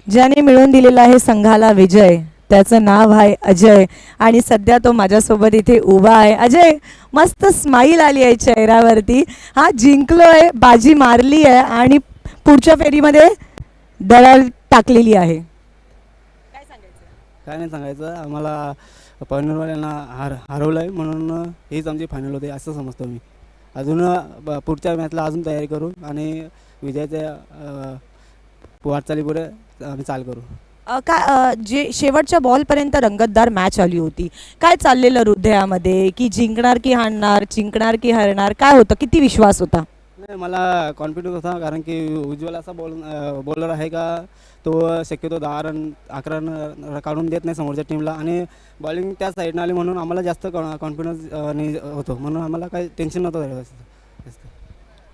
ज्याने मिळवून दिलेला आहे संघाला विजय, त्याचं नाव आहे अजय आणि सध्या तो माझ्यासोबत इथे उभा आहे. अजय, मस्त स्माईल आली आहे चेहऱ्यावरती. हा, जिंकलोय, बाजी मारली आहे आणि पुढच्या फेरीमध्ये दळल टाकलेली आहे. काय नाही सांगायचं, आम्हाला पवनवाल्यांना हरवलं आहे म्हणून हेच आमची फायनल होते असं समजतो मी. अजून पुढच्या मॅचला अजून तयारी करू आणि विजयाच्या वाटचालीपुढे आम्ही चाल करू. जे शेवटच्या बॉलपर्यंत रंगतदार मॅच आली होती, काय चाललेलं हृदयामध्ये, की जिंकणार की हारणार, जिंकणार की हरणार, काय होतं, किती विश्वास होता? नाही, मला कॉन्फिडन्स होता कारण की उज्ज्वल असा बॉलर आहे का तो शक्यतो 10 रन 11 रन काढून देत नाही समोरच्या टीमला आणि बॉलिंग त्या साईडनं आली म्हणून आम्हाला जास्त कॉन्फिडन्स होतो, म्हणून आम्हाला काही टेन्शन नव्हतं जास्त.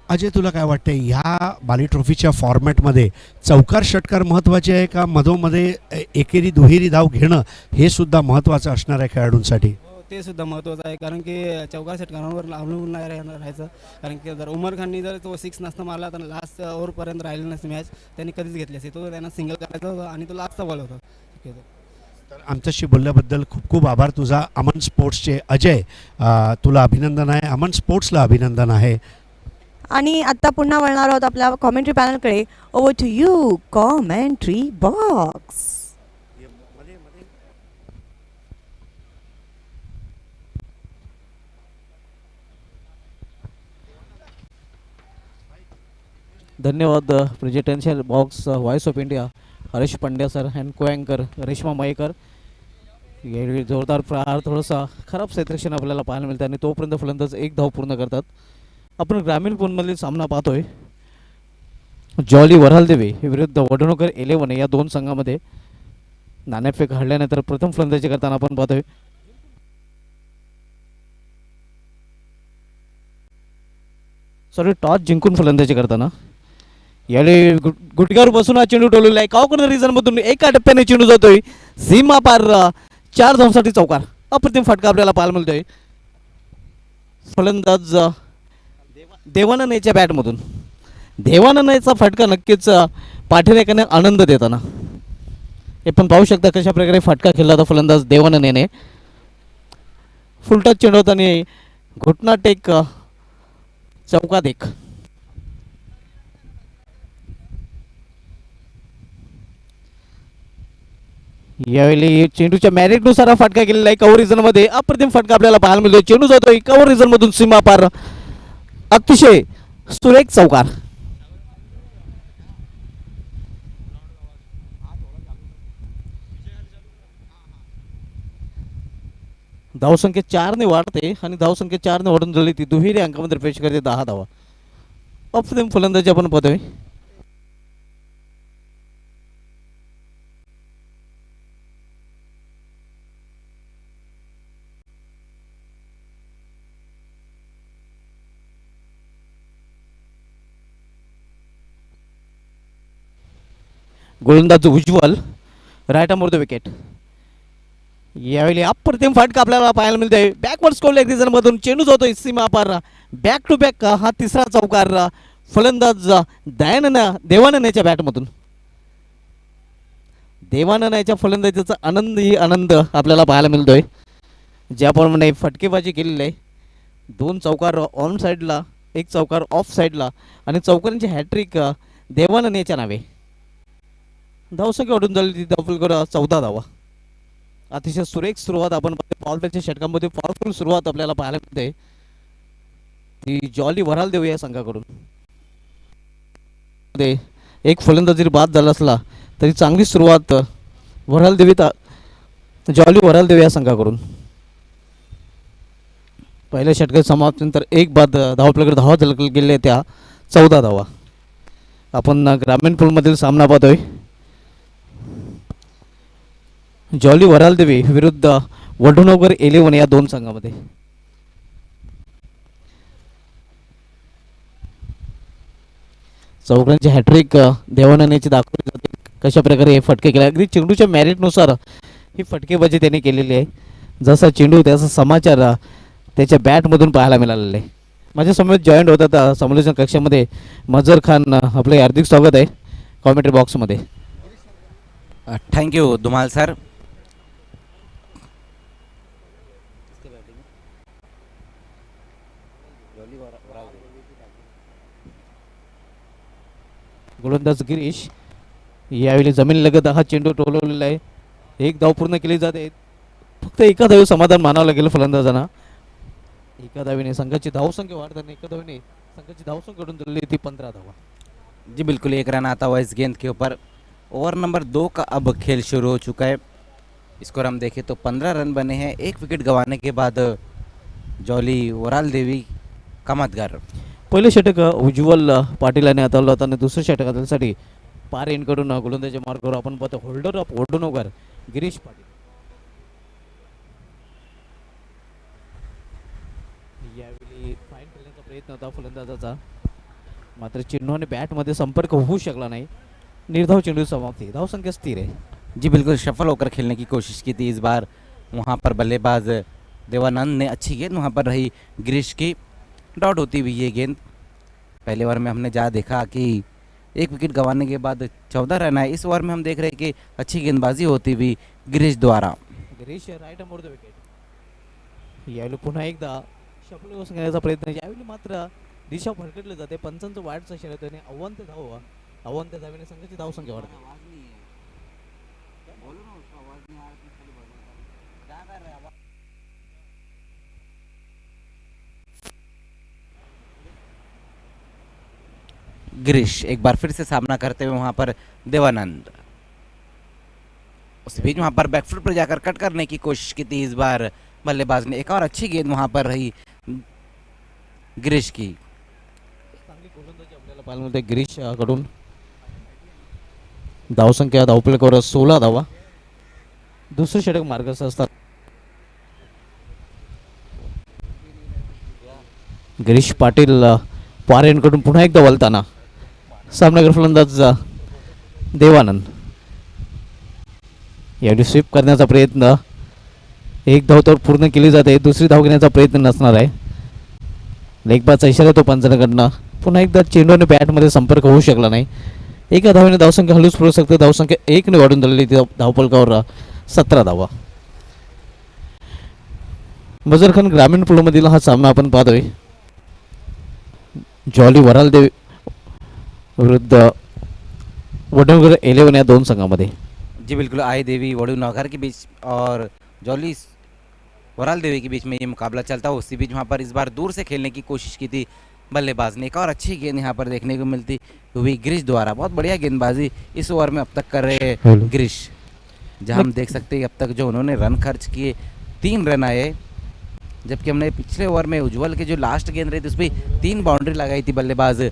अजय, तुला काय वाटतं ह्या बाली ट्रॉफीच्या फॉर्मॅटमध्ये चौकार षटकार महत्त्वाचे आहे का मधोमध्ये एकेरी दुहेरी धाव घेणं हे सुद्धा महत्त्वाचं असणार आहे खेळाडूंसाठी? ते सुद्धा महत्त्वाचं आहे कारण की चौकार षटकारांवर अवलंबून नाही राहायचं. कारण की जर उमर खाननी जर तो 6 नसता मारला तर लास्ट ओव्हरपर्यंत राहिली नसती मॅच, त्यांनी कधीच घेतली असते. तो त्यांना सिंगल करायचा होता आणि तो लास्टचा बॉल होता. तर आमच्याशी बोलल्याबद्दल खूप खूप आभार तुझा. अमन स्पोर्ट्सचे अजय, तुला अभिनंदन आहे. अमन स्पोर्ट्सला अभिनंदन आहे. आणि आता पुन्हा वळणार आहोत आपल्या कॉमेंट्री पॅनलकडे. Over to you, commentary box. धन्यवाद presentation box voice of India Harish Pandya sir and co अँकर रेश्मा मयेकर. यावेळी जोरदार प्रहार, थोडासा खराब क्षेत्रक्षण आपल्याला पाहायला मिळतं आणि तोपर्यंत फलंदाज एक धाव पूर्ण करतात. आपण ग्रामीण फोनमधील सामना पाहतोय. जॉली वऱ्हालदेवी विरुद्ध वडणोकर 11 या दोन संघामध्ये नाणेफेक हरल्यानंतर प्रथम फलंदाजी करताना आपण पाहतोय. टॉस जिंकून फलंदाजी करताना यावेळी गुटक्यावर बसून हा चेंडू टोललेला आहे. कावकर्नर रिझन मधून एका टप्प्याने चेंडू जातोय सीमा पार. 4 धावांसाठी चौकार. अप्रतिम फटका आपल्याला पाहायला मिळतोय. फलंदाज देवानंदच्या बॅटमधून. देवानंदचा फटका नक्कीच पाठीरेखाने आनंद देताना हे पण पाहू शकता कशा प्रकारे फटका खेळला होता फलंदाज देवानंदने. फुलटच चेंडू होता आणि घुटना टेक चौकात एक. यावेळी चेंडूच्या मॅरिटनुसार हा फटका केलेला आहे. कव्हर रिझन मध्ये अप्रतिम फटका आपल्याला पाहायला मिळतोय. चेंडू जातोय कव्हर रिझन मधून सीमा पार. अतिशय सुरेख चौकार. धावसंख्या 4 ने वाढते आणि धावसंख्या 4 ने वाढून झाली ती दुहेरी अंकामध्ये प्रवेश करते 10 धावा. अप्रतिम फलंदाजी आपण पाहतोय. गोलंदाज उज्ज्वल राईट आर्म द विकेट. यावेळी अप्रतिम फटका आपल्याला पाहायला मिळतोय. बॅकवर्ड स्कोर लेग रिझन मधून चेंडू जातोय सीमा पार. बॅक टू बॅक हा तिसरा चौकार फलंदाज देवानंदच्या बॅटमधून. देवानंदच्या फलंदाजीचा आनंद आपल्याला पाहायला मिळतोय. ज्याप्रमाणे फटकेबाजी केलेली आहे. 2 चौकार ऑन साईडला, 1 चौकार ऑफ साईडला आणि चौकारांची हॅट्रिक देवानंदच्या नावे. धावसंख्या वाढून झाली ती धावफलकर 14 धावा. अतिशय सुरेख सुरुवात आपण पॉवरप्लेच्या षटकांमध्ये पॉवरफुल सुरुवात आपल्याला पाहायला मिळते ती जॉली वऱ्हालदेवी या संघाकडून. एक फलंदाज जरी बाद झाला असला तरी चांगली सुरुवात जॉली वऱ्हालदेवी या संघाकडून. पहिल्या षटकात समाप्तीनंतर एक बाद धावफलकर धावा गेले त्या 14 धावा. आपण ग्रामीण पूलमधील सामना पाहतोय. जॉली वऱ्हालदेवी विरुद्ध वडनोगर 11 या दोन संघामध्ये. चौकांची हॅट्रिक देवानंदची दाखवली जाते. कशा प्रकारे हे फटके केले अगदी चेंडूच्या मॅरिटनुसार ही फटकेबाजी त्यांनी केलेली आहे. जसा चेंडू त्याचा समाचार त्याच्या बॅटमधून पाहायला मिळालेला आहे. माझ्या समोर जॉईंट होतात समालोचन कक्षामध्ये मजर खान. आपले हार्दिक स्वागत आहे कॉमेंट्री बॉक्समध्ये. Thank you Dhumal sir. गोलंदाज गिरीश यावेळी जमीन लगत हा चेंडू टोलवलेला आहे. एक धाव पूर्ण केली जाते. फक्त एका धावी समाधान मानावं लागेल फलंदाजांना. एका धावीने संघाची धावसंख्या वाढताना एका धावीने संघाची धावसंख्या घडून दिलेली ती 15 धावा. जी बिल्कुल, एक रन आता हुआ इस गेंद के ऊपर। ओवर नंबर 2 का अब खेल शुरू हो चुका है। स्कोर हम देखें तो 15 रन बने हैं। एक विकेट गंवाने के बाद जॉली वराल देवी कामतगार। पहिले षटक उज्ज्वल पाटील यांनी हाताळलं होतं आणि दुसरं षटक हाताळण्यासाठी पार एंडकडून गोलंदाजी मार्गावर आपण पाहतो होल्डर ऑफ वडुनगर गिरीश पाटील. यावेळी फाईन करण्याचा प्रयत्न होता फलंदाजाचा, मात्र चेंडूने बॅटमध्ये संपर्क होऊ शकला नाही. निर्धाव चेंडू समाप्ती. धावसंख्या स्थिर आहे. जी बिल्कुल, शफल होकर खेलने की कोशिश की थी इस बार। वहाँ पर बल्लेबाज देवानंद ने अच्छी गेंद वहाँ पर रही गिरीश की, डॉट होती हुई ये गेंद। पहले ओवर में हमने जहाँ देखा कि एक विकेट गंवाने के बाद 14 रन आए। इस ओवर में हम देख रहे हैं कि अच्छी गेंदबाजी होती हुई गिरीश द्वारा। Girish right more the wicket. यावेळी पुन्हा एकदा शफल घेण्याचा प्रयत्न. यावेळी मात्र दिशा भरकटली जाते. पंचांचं वाढचा शर्यत आणि अवंत धावेने संघाची धावसंख्या वाढते. गिरीश एक बार फिर से सामना करते हुए वहाँ पर देवानंद। उस बीच वहाँ पर बैकफुट पर जाकर कट करने की कोशिश की थी इस बार बल्लेबाज ने। एक और अच्छी गेंद वहाँ पर रही गिरीश की। चांगली गोलंदाजी आपल्याला पाहायला मिळते गिरीश कडून. धावसंख्या धावफलकावर 16 धावा. दुसरं षटक मार्गस्थ असतात. गिरीश पाटील पारेंकडून पुन्हा एकदा वलताना सामनागर फलंदाज देवानंद. यावेळी स्वीप करण्याचा प्रयत्न. एक धाव तर पूर्ण केली जाते. दुसरी धाव घेण्याचा प्रयत्न नसणार आहे. लेगबाजचा इशारा तो पंचांकडनं. पुन्हा एकदा चेंडूने बॅटमध्ये संपर्क होऊ शकला नाही. एका धावेने धावसंख्या हलूच पडू शकते. धावसंख्या 1 ने वाढून दिलेली धावफलकावर 17 धावा. मजरखान ग्रामीण पुलमधील हा सामना आपण पाहतोय. जॉली वरालदेव विरुद्ध वडुनगर 11 या दोन संघामध्ये. जी बिल्कुल, आई देवी वडुनगर के बीच और जॉली वराल देवी के बीच में ये मुकाबला चलता है। उसी बीच वहाँ पर इस बार दूर से खेलने की कोशिश की थी बल्लेबाज ने। एक और अच्छी गेंद यहाँ पर देखने को मिलती हुई गिरीश द्वारा। बहुत बढ़िया गेंदबाजी इस ओवर में अब तक कर रहे हैं गिरीश, जहाँ हम देख सकते हैं अब तक जो उन्होंने रन खर्च किए 3 रन आए, जबकि हमने पिछले ओवर में उज्ज्वल के जो लास्ट गेंद रही थी उस पर 3 बाउंड्री लगाई थी बल्लेबाज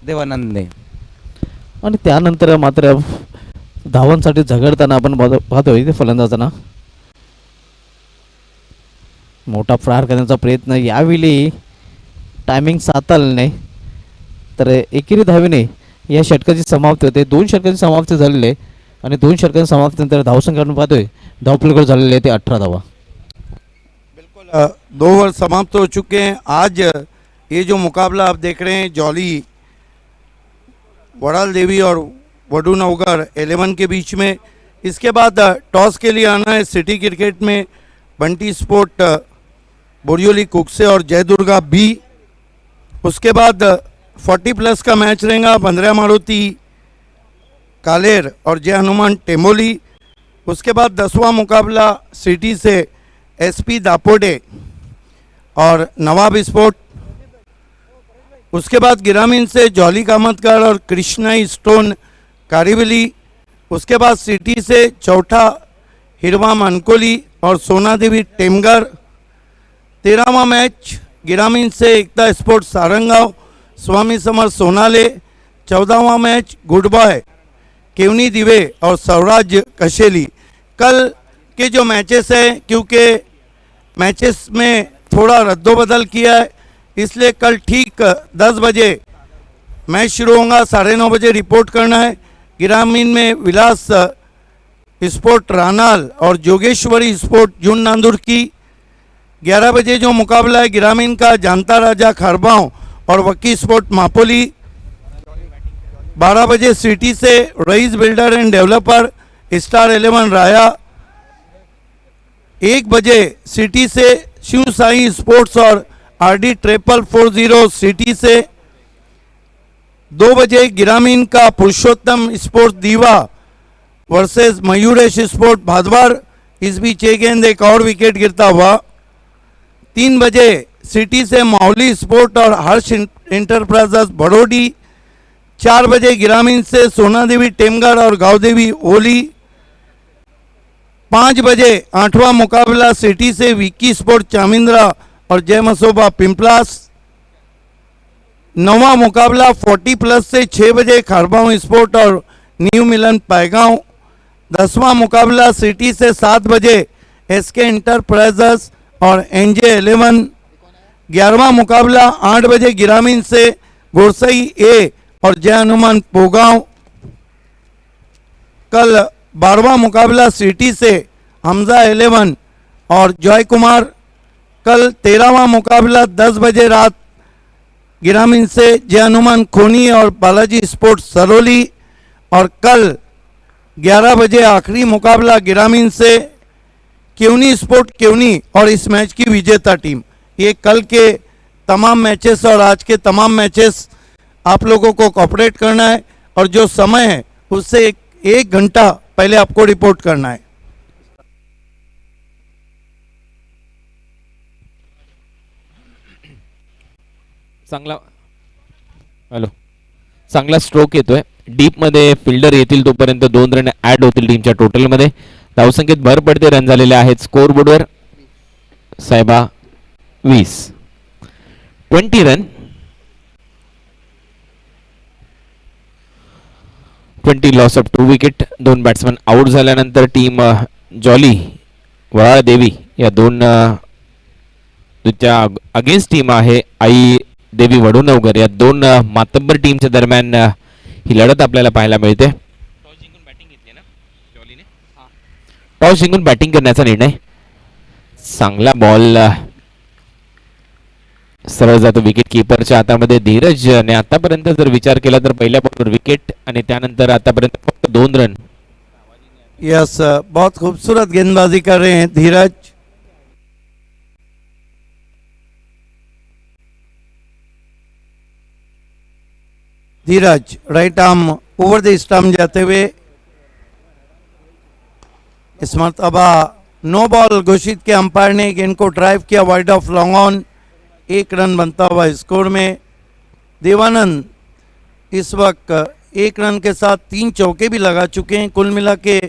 देवानंद ने. आणि त्यानंतर मात्र धावांसाठी झगडताना आपण पाहतोय ते फलंदाजांना. मोठा प्रहार करण्याचा प्रयत्न. यावेळी टायमिंग साधता नाही, तर एकेरी धावेने या षटकाची समाप्ती होते. 2 षटकांची समाप्ती झालेली आहे आणि 2 षटकांची समाप्तीनंतर धावसंख्या आपण पाहतोय धावफलक झालेले आहे ते 18 धावा. 2 ओवर समाप्त हो चुके हैं. आज ये जो मुकाबला आप देख रहे हैं जॉली वड़ाल देवी और वडुनगर 11 के बीच में, इसके बाद टॉस के लिए आना है सिटी क्रिकेट में बंटी स्पोर्ट बोरियोली कुकसे और जयदुर्गा बी. उसके बाद 40+ का मैच रहेगा 15 मारुति कालेर और जय हनुमान टेमोली. उसके बाद 10वां मुकाबला सिटी से एसपी दापोडे और नवाब स्पोर्ट. उसके बाद ग्रामीण से जॉली कामतकर और कृष्णा स्टोन कारिवली. उसके बाद सिटी से चौथा हिरवा मनकोली और सोना देवी टेमगर. 13वां मैच ग्रामीण से एकता स्पोर्ट सारंगाव स्वामी समर सोनाले. 14वां मैच गुड बॉय केवनी दिवे और स्वराज कशेली. कल के जो मैचेस हैं, क्योंकि मैचेस में थोड़ा रद्दोबदल किया है, इसलिए कल ठीक 10 बजे मैच शुरू होगा. 9:30 बजे रिपोर्ट करना है. ग्रामीण में विलास स्पोर्ट रानाल और जोगेश्वरी स्पोर्ट जून नांदुर की. 11 बजे जो मुकाबला है ग्रामीण का जानता राजा खारबाव और वकी स्पोर्ट मापोली. 12 बजे सिटी से rice builder end developer star 11 राया। 1 बजे सिटी से शिव साई स्पोर्ट्स और RD 4440 सिटी से। 2 बजे ग्रामीण का पुरुषोत्तम स्पोर्ट्स दीवा वर्सेस मयूरेश स्पोर्ट भादवार। इस बीच एक गेंद एक और विकेट गिरता हुआ। 3 बजे सिटी से माहौली स्पोर्ट और हर्ष इंटरप्राइजेस बड़ोडी। 4 बजे ग्रामीण से सोना देवी टेमगढ़ और गांवदेवी ओली। 5 बजे 8वां मुकाबला सिटी से विक्की स्पोर्ट चामिंद्रा और जय मसोबा पिंपलास। 9वां मुकाबला 40+ से 6 बजे खारबाऊ स्पोर्ट और न्यू मिलन पायगांव। 10वां मुकाबला सिटी से 7 बजे SK इंटरप्राइजेस और NJ 11। 11वां मुकाबला 8 बजे ग्रामीण से गोरसई A और जय हनुमान पोगांव। कल 12वां मुकाबला सिटी से हमजा 11 और जय कुमार। कल 13वां मुकाबला 10 बजे रात ग्रामीण से जय हनुमान खोनी और बालाजी स्पोर्ट्स सरोली। और कल 11 बजे आखिरी मुकाबला ग्रामीण से क्यूनी स्पोर्ट क्यूनी और इस मैच की विजेता टीम। ये कल के तमाम मैचेस और आज के तमाम मैचेस आप लोगों को कोऑपरेट करना है और जो समय है उससे एक घंटा पहले आपको रिपोर्ट करना है। चांगला स्ट्रोक येतोय। डीप मध्ये फिल्डर येतील तोपर्यंत 2 रन ऍड होतील टीमच्या टोटल मध्ये। धावसंख्येत भर पडते, रन झालेले आहेत स्कोर बोर्डवर साहेबा 20 run. 20 loss of 2 wicket. 2 batsman out झाल्यानंतर टीम जॉली वराळ देवी या दोन अगेन्स्ट टीम आहे आई देवी वडुनवगर या दोन मातब्बर टीमच्या दरम्यान ही लढत आपल्याला पाहायला मिळते। टॉस जिंकून बॅटिंग करण्याचा निर्णय। चांगला बॉल सरळ जातो विकेट कीपरच्या हातामध्ये। धीरजने आतापर्यंत जर विचार केला तर पहिल्या बॉलवर विकेट आणि त्यानंतर आतापर्यंत फक्त 2 रन। यस, बहुत खूबसूरत गेंदबाजी कर रहे हैं Dheeraj. Dheeraj right arm over the stump जाते हुए इस मरतबा नो बॉल घोषित किया अंपायर ने। गेंद को ड्राइव किया wide of long on. 1 run बनता हुआ स्कोर में। देवानंद इस वक्त 1 रन के साथ 3 चौके भी लगा चुके हैं। कुल मिला के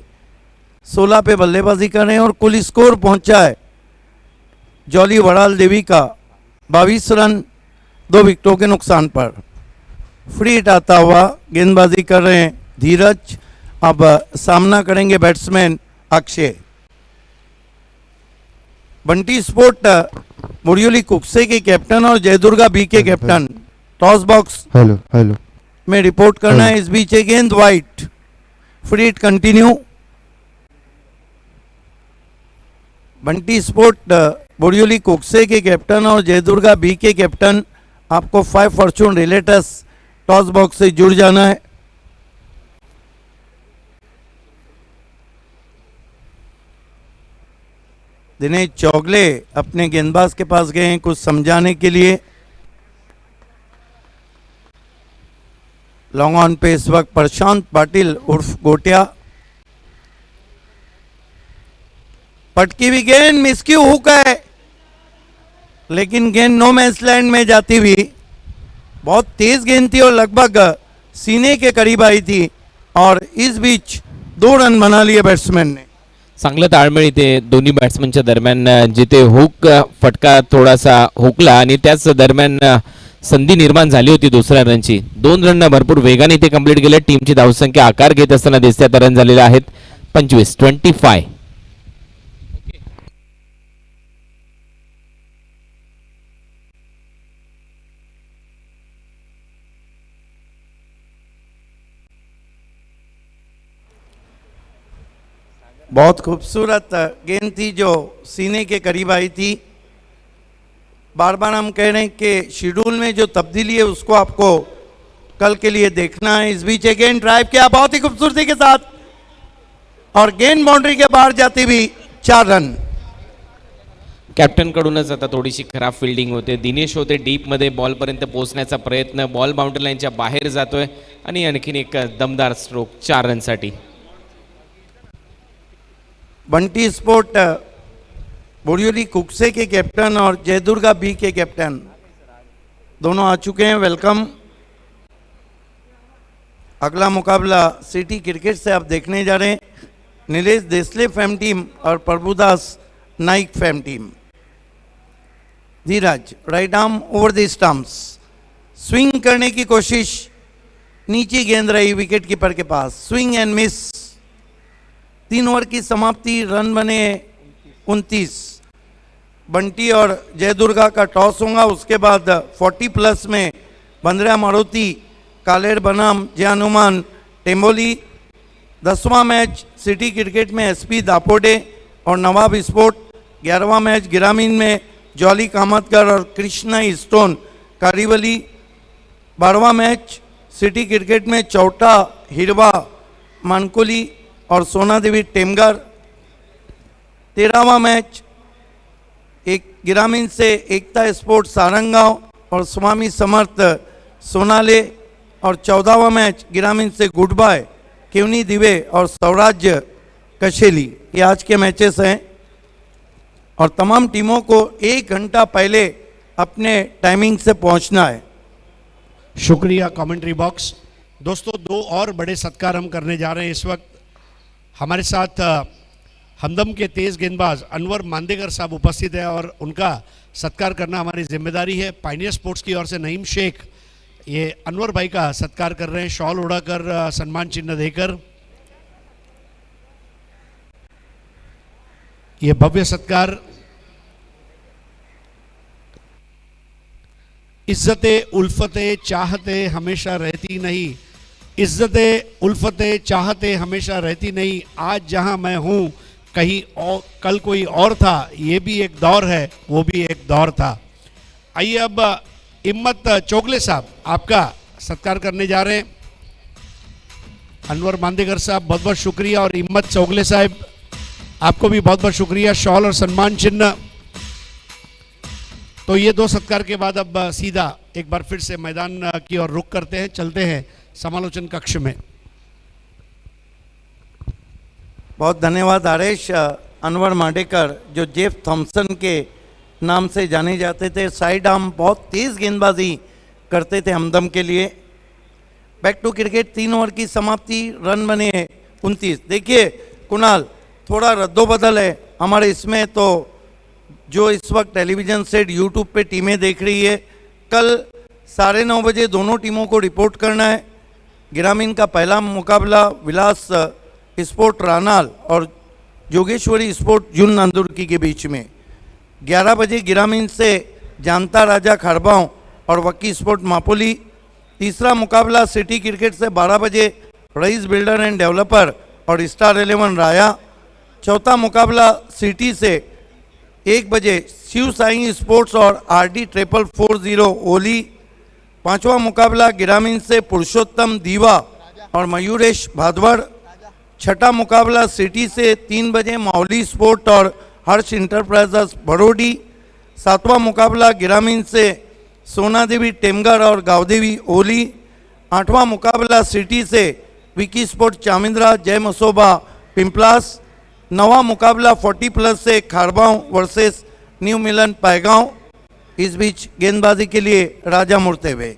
16 पे बल्लेबाजी कर रहे हैं और कुल स्कोर पहुंचा है जॉली वड़ाल देवी का 22 रन 2 विकेटों के नुकसान पर। फ्री हिट आता हुआ गेंदबाजी कर रहे हैं धीरज। अब सामना करेंगे बैट्समैन अक्षय। बंटी स्पोर्ट मुरयुली कुक्से के कैप्टन और जयदुर्गा बी के कैप्टन टॉस बॉक्स हेलो में रिपोर्ट करना है। इस बीच एक गेंद wide. Free hit continue. Bunty sport मुरयुली कुक्से के कैप्टन और जयदुर्गा बी के कैप्टन, आपको 5 फॉर्चून रिलेटस टॉस बॉक्स से जुड़ जाना है। दिनेश चौगले अपने गेंदबाज के पास गए हैं कुछ समझाने के लिए। लॉन्ग ऑन पे इस वक्त प्रशांत पाटिल उर्फ गोटिया। पटकी हुई गेंद मिसक्यू हुक है, लेकिन गेंद नो मैच लैंड में जाती हुई। बहुत तेज गेंद थी और लगभग सीने के करीब आई थी और इस बीच 2 रन बना लिए बैट्समैन ने। चांगलं ताळमेळ इथे दोन्ही बॅट्समनच्या दरम्यान, जिथे हुक फटका थोडासा हुकला आणि त्याच दरम्यान संधी निर्माण झाली होती दुसऱ्या रनची। 2 रन भरपूर वेगाने इथे कंप्लीट केले। टीमची धावसंख्या आकार घेत असताना दिसते। आता रन झालेले आहेत 25 बहुत खूबसूरत गेंद थी जो सीने के करीब आई थी। बार बार हम कह रहे हैं कि शेड्यूल में जो तब्दीली है उसको आपको कल के लिए देखना है। इस बीच अगेन ड्राइव किया बहुत ही खूबसूरती के साथ और गेंद बाउंड्री के बाहर जाती हुई 4 रन। कॅप्टन कडूनच आता थोडीशी खराब फिल्डिंग होते. दिनेश होते डीप मध्ये बॉल पर्यंत पोहोचण्याचा प्रयत्न, बॉल बाउंड्री लाईनच्या बाहेर जातोय आणि आणखीन एक दमदार स्ट्रोक 4 रनसाठी. बंटी स्पोर्ट बोरियोली कुकसे के कैप्टन और जयदुर्गा बी के कैप्टन दोनों आ चुके हैं. वेलकम. अगला मुकाबला सिटी क्रिकेट से आप देखने जा रहे हैं. नीलेश देसले फैम टीम और Prabhudas Naik fam team. Dheeraj right arm over the stumps, swing करने की कोशिश, नीचे गेंद रही विकेट कीपर के पास, स्विंग एंड मिस. 3 ओवर की समाप्ति, रन बने 29. बंटी और जयदुर्गा का टॉस होगा. उसके बाद 40+ में बंद्रा मारुति, कालेर बनाम जय हनुमान टेम्बोली. 10वां मैच सिटी क्रिकेट में एसपी दापोडे और नवाब स्पोर्ट. 11वां मैच ग्रामीण में जॉली कामतकर और कृष्णा स्टोन कारीवली. 12वां मैच सिटी क्रिकेट में चौटा हिरवा मानकोली और सोना देवी टेमगर. 13वां मैच एक ग्रामीण से एकता स्पोर्ट सारंगांव और स्वामी समर्थ सोनाले. और 14वां मैच ग्रामीण से गुड बाय केवनी दिवे और सौराज्य कशेली. ये आज के मैचेस हैं और तमाम टीमों को 1 घंटा पहले अपने टाइमिंग से पहुंचना है. शुक्रिया कमेंट्री बॉक्स. दोस्तों 2 और बड़े सत्कार हम करने जा रहे हैं. इस वक्त हमारे साथ हमदम के तेज़ गेंदबाज अनवर मांदेकर साहब उपस्थित है और उनका सत्कार करना हमारी जिम्मेदारी है. पाइनियर स्पोर्ट्स की ओर से नईम शेख ये अनवर भाई का सत्कार कर रहे हैं, शॉल उड़ाकर, सम्मान चिन्ह देकर. ये भव्य सत्कार इज्जतें उल्फतें चाहते हमेशा रहती नहीं, इज्जतें उल्फतें चाहते हमेशा रहती नहीं. आज जहां मैं हूं कहीं और, कल कोई और था. ये भी एक दौर है, वो भी एक दौर था. आइए अब हिम्मत चोगले साहब आपका सत्कार करने जा रहे हैं. अनवर मांदेकर साहब बहुत बहुत शुक्रिया और हिम्मत चोगले साहब आपको भी बहुत बहुत शुक्रिया. शॉल और सम्मान चिन्ह. तो ये 2 सत्कार के बाद अब सीधा एक बार फिर से मैदान की ओर रुख करते हैं, चलते हैं समालोचन कक्ष में. बहुत धन्यवाद आरेश. अनवर मांडेकर जो जेफ थॉम्सन के नाम से जाने जाते थे, साइड आर्म बहुत तेज़ गेंदबाजी करते थे हमदम के लिए. Back to cricket. 3 ओवर की समाप्ति, रन बने 29. देखिए कुणाल, थोड़ा रद्दोबदल है हमारे इसमें. तो जो इस वक्त टेलीविज़न सेट यूट्यूब पे टीमें देख रही है, कल 9:30 बजे दोनों टीमों को रिपोर्ट करना है. ग्रामीण का पहला मुकाबला विलास स्पोर्ट रानाल और जोगेश्वरी स्पोर्ट जून नांदुर्की के बीच में. 11 बजे ग्रामीण से जानता राजा खड़बांव और वकी स्पोर्ट मापोली. तीसरा मुकाबला सिटी क्रिकेट से 12 बजे रईस बिल्डर एंड डेवलपर और स्टार 11 राया. चौथा मुकाबला सिटी से 1 बजे शिव साई स्पोर्ट्स और RD 440 ओली. 5वां मुकाबला ग्रामीण से पुरुषोत्तम दीवा और मयूरेश भादवड़. 6ठा मुकाबला सिटी से 3 बजे माउली स्पोर्ट और हर्ष इंटरप्राइजेस बड़ोडी. 7वां मुकाबला ग्रामीण से सोना देवी टेमगर और गावदेवी ओली. 8वां मुकाबला सिटी से विकी स्पोर्ट चामिंद्रा जय मसोबा पिंपलास. 9वां मुकाबला 40+ से खारबांव वर्सेस न्यू मिलन पैगांव. इस बीच गेंदबाजी के लिए राजा मुड़ते हुए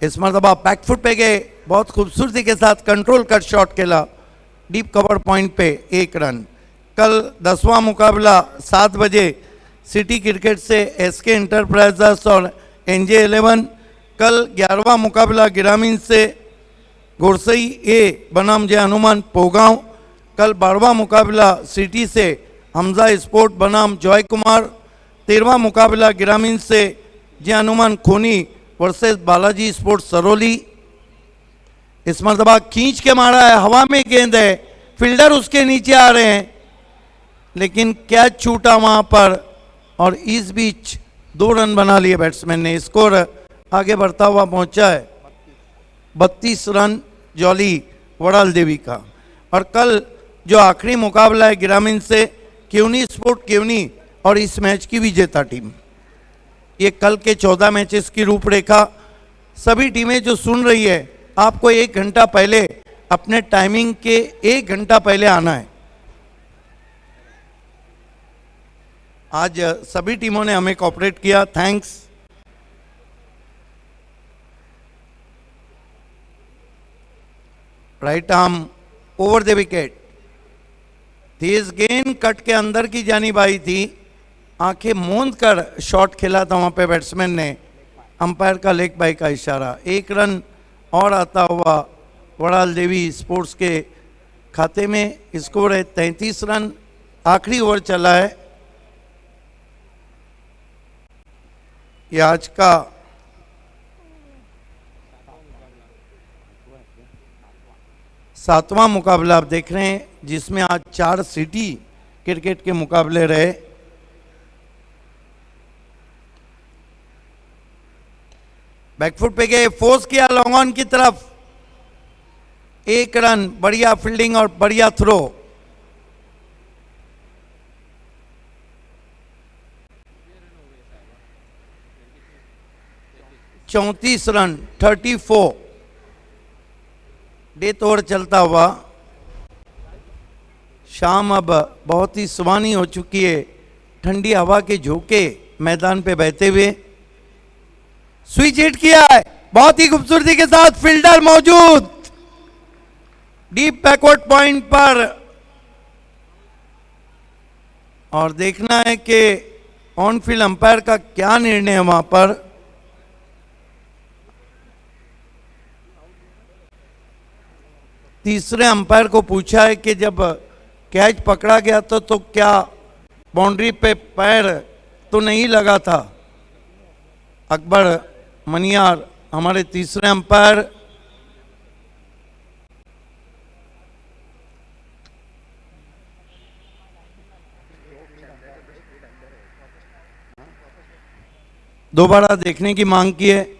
इस मरतबा बैकफुट पे गए, बहुत खूबसूरती के साथ कंट्रोल कट शॉट खेला डीप कवर पॉइंट पे 1 रन. कल 10वां मुकाबला 7 बजे सिटी क्रिकेट से SK इंटरप्राइजेस और NJ 11. कल 11वां मुकाबला ग्रामीण से गोरसई ए बनाम जय हनुमान पोगांव. कल 12वां मुकाबला सिटी से हमजा स्पोर्ट बनाम जॉय कुमार. 13वां मुकाबला ग्रामीण से जय हनुमान खोनी वर्सेस बालाजी स्पोर्ट सरोली. इस मरतबा खींच के मारा है, हवा में गेंद है, फील्डर उसके नीचे आ रहे हैं लेकिन कैच छूटा वहां पर और इस बीच 2 रन बना लिए बैट्समैन ने. स्कोर आगे बढ़ता हुआ पहुंचा है. 32 रन जॉली वड़ाल देवी का। और कल जो आखिरी मुकाबला है ग्रामीण से केवनी स्पोर्ट केवनी और इस मैच की विजेता टीम। ये कल के 14 मैचेस की रूपरेखा। सभी टीमें जो सुन रही है, आपको 1 घंटा पहले अपने टाइमिंग के 1 घंटा पहले आना है। आज सभी टीमों ने हमें कोऑपरेट किया, thanks. Right arm over the wicket, तेज गेंद कट के अंदर की जानिब आई थी, आंखें मूंद कर शॉट खेला था वहां पे बैट्समैन ने, अंपायर का लेग बाई का इशारा। 1 रन और आता हुआ वड़ाल देवी स्पोर्ट्स के खाते में। स्कोर है 33 रन। आखिरी ओवर चला है। ये आज का सातवां मुकाबला आप देख रहे हैं, जिसमें आज 4 सिटी क्रिकेट के मुकाबले रहे। बैकफुट पे गए, फोर्स किया लॉन्ग ऑन की तरफ, 1 रन, बढ़िया फील्डिंग और बढ़िया थ्रो। चौंतीस रन, 34। डेथ ओवर चलता हुआ। शाम अब बहुत ही सुहानी हो चुकी है, ठंडी हवा के झोंके मैदान पे बहते हुए। स्विच हिट किया है बहुत ही खूबसूरती के साथ, फील्डर मौजूद डीप बैकवर्ड पॉइंट पर। और देखना है कि ऑन फील्ड अंपायर का क्या निर्णय है वहां पर। तीसरे अंपायर को पूछा है कि जब कैच पकड़ा गया तो क्या बाउंड्री पे पैर तो नहीं लगा था। अकबर मनियार हमारे तीसरे अंपायर। दोबारा देखने की मांग की है।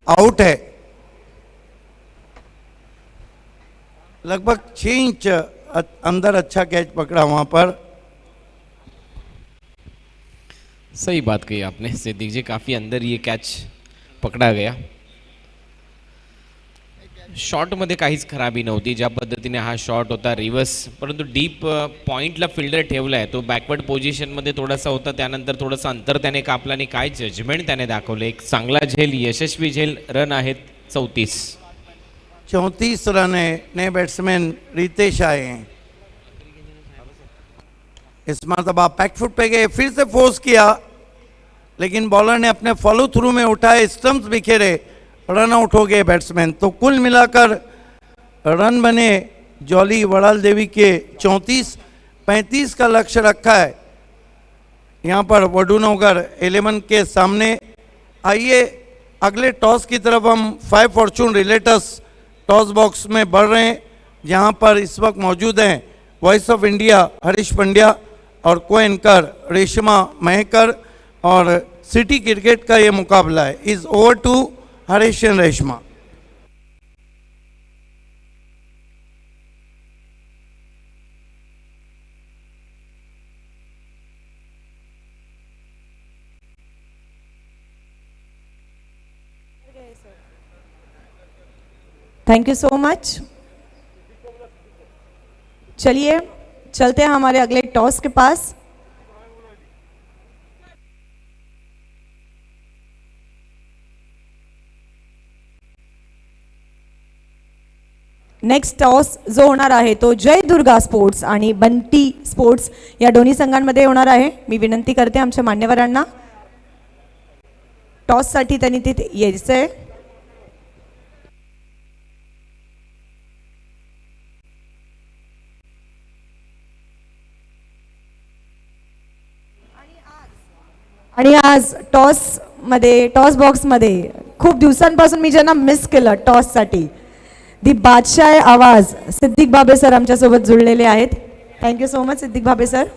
आउट है। लगभग 6 इंच अंदर अच्छा कैच पकड़ा वहां पर। सही बात कही आपने सिद्दीक जी, काफी अंदर ये कॅच पकडा गया। शॉट मध्ये काहीच खराबी नव्हती, ज्या पद्धतीने हा शॉट होता रिव्हर्स, परंतु डीप पॉइंटला फिल्डर ठेवलाय, तो बॅकवर्ड पोझिशन मध्ये थोडासा होता, त्यानंतर थोडंसं अंतर त्याने कापलं आणि काय जजमेंट त्याने दाखवलं। एक चांगला झेल, यशस्वी झेल। रन आहेत 34। 34 रन है। नए बैट्समैन रितेश आए हैं। इस मरतबा बैकफुट पे गए, फिर से फोर्स किया, लेकिन बॉलर ने अपने फॉलो थ्रू में उठाए, स्टंप्स बिखेरे, रन आउट हो गए बैट्समैन। तो कुल मिलाकर रन बने जॉली वड़ाल देवी के 34। 35 का लक्ष्य रखा है यहाँ पर वडूनगर 11 के सामने। आइए अगले टॉस की तरफ हम 5 फॉर्चून रिलेटर्स टॉस बॉक्स में बढ़ रहे हैं, जहाँ पर इस वक्त मौजूद हैं voice of India Harish Pandya और को एंकर रेशमा महकर। और सिटी क्रिकेट का ये मुकाबला है। Is over to Harish and Reshma. Thank you so much. चलिए चलते हैं हमारे अगले टॉस के पास। नेक्स्ट टॉस जो होणार आहे तो जय दुर्गा स्पोर्ट्स आणि बंटी स्पोर्ट्स या दोन्ही संघांमध्ये होणार आहे। मी विनंती करते आमच्या मान्यवरांना टॉससाठी त्यांनी तिथे यायचंय। आणि आज टॉस बॉक्स मध्ये खूप दिवसांपासून मी ज्यांना मिस केलं टॉससाठी, दी बादशाह आवाज सिद्दीक भाबे सर आमच्यासोबत जुळलेले आहेत. Thank you so much Siddiq Bhabe sir.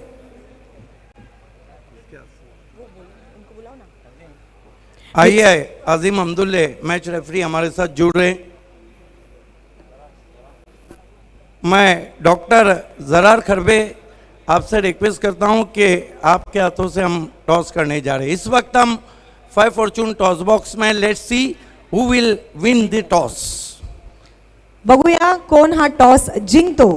आइए अजीम अब्दुल्ले मैच रेफरी हमारे साथ जुड़ रहे हैं. मैं डॉक्टर जरार खरबे आपसे रिक्वेस्ट करता हूं कि आपके हाथों से हम टॉस करने जा रहे हैं. इस वक्त हम 5 फॉर्च्यून टॉस बॉक्स में, let's see who will win the toss. बघूया कोण हा टॉस जिंकतो.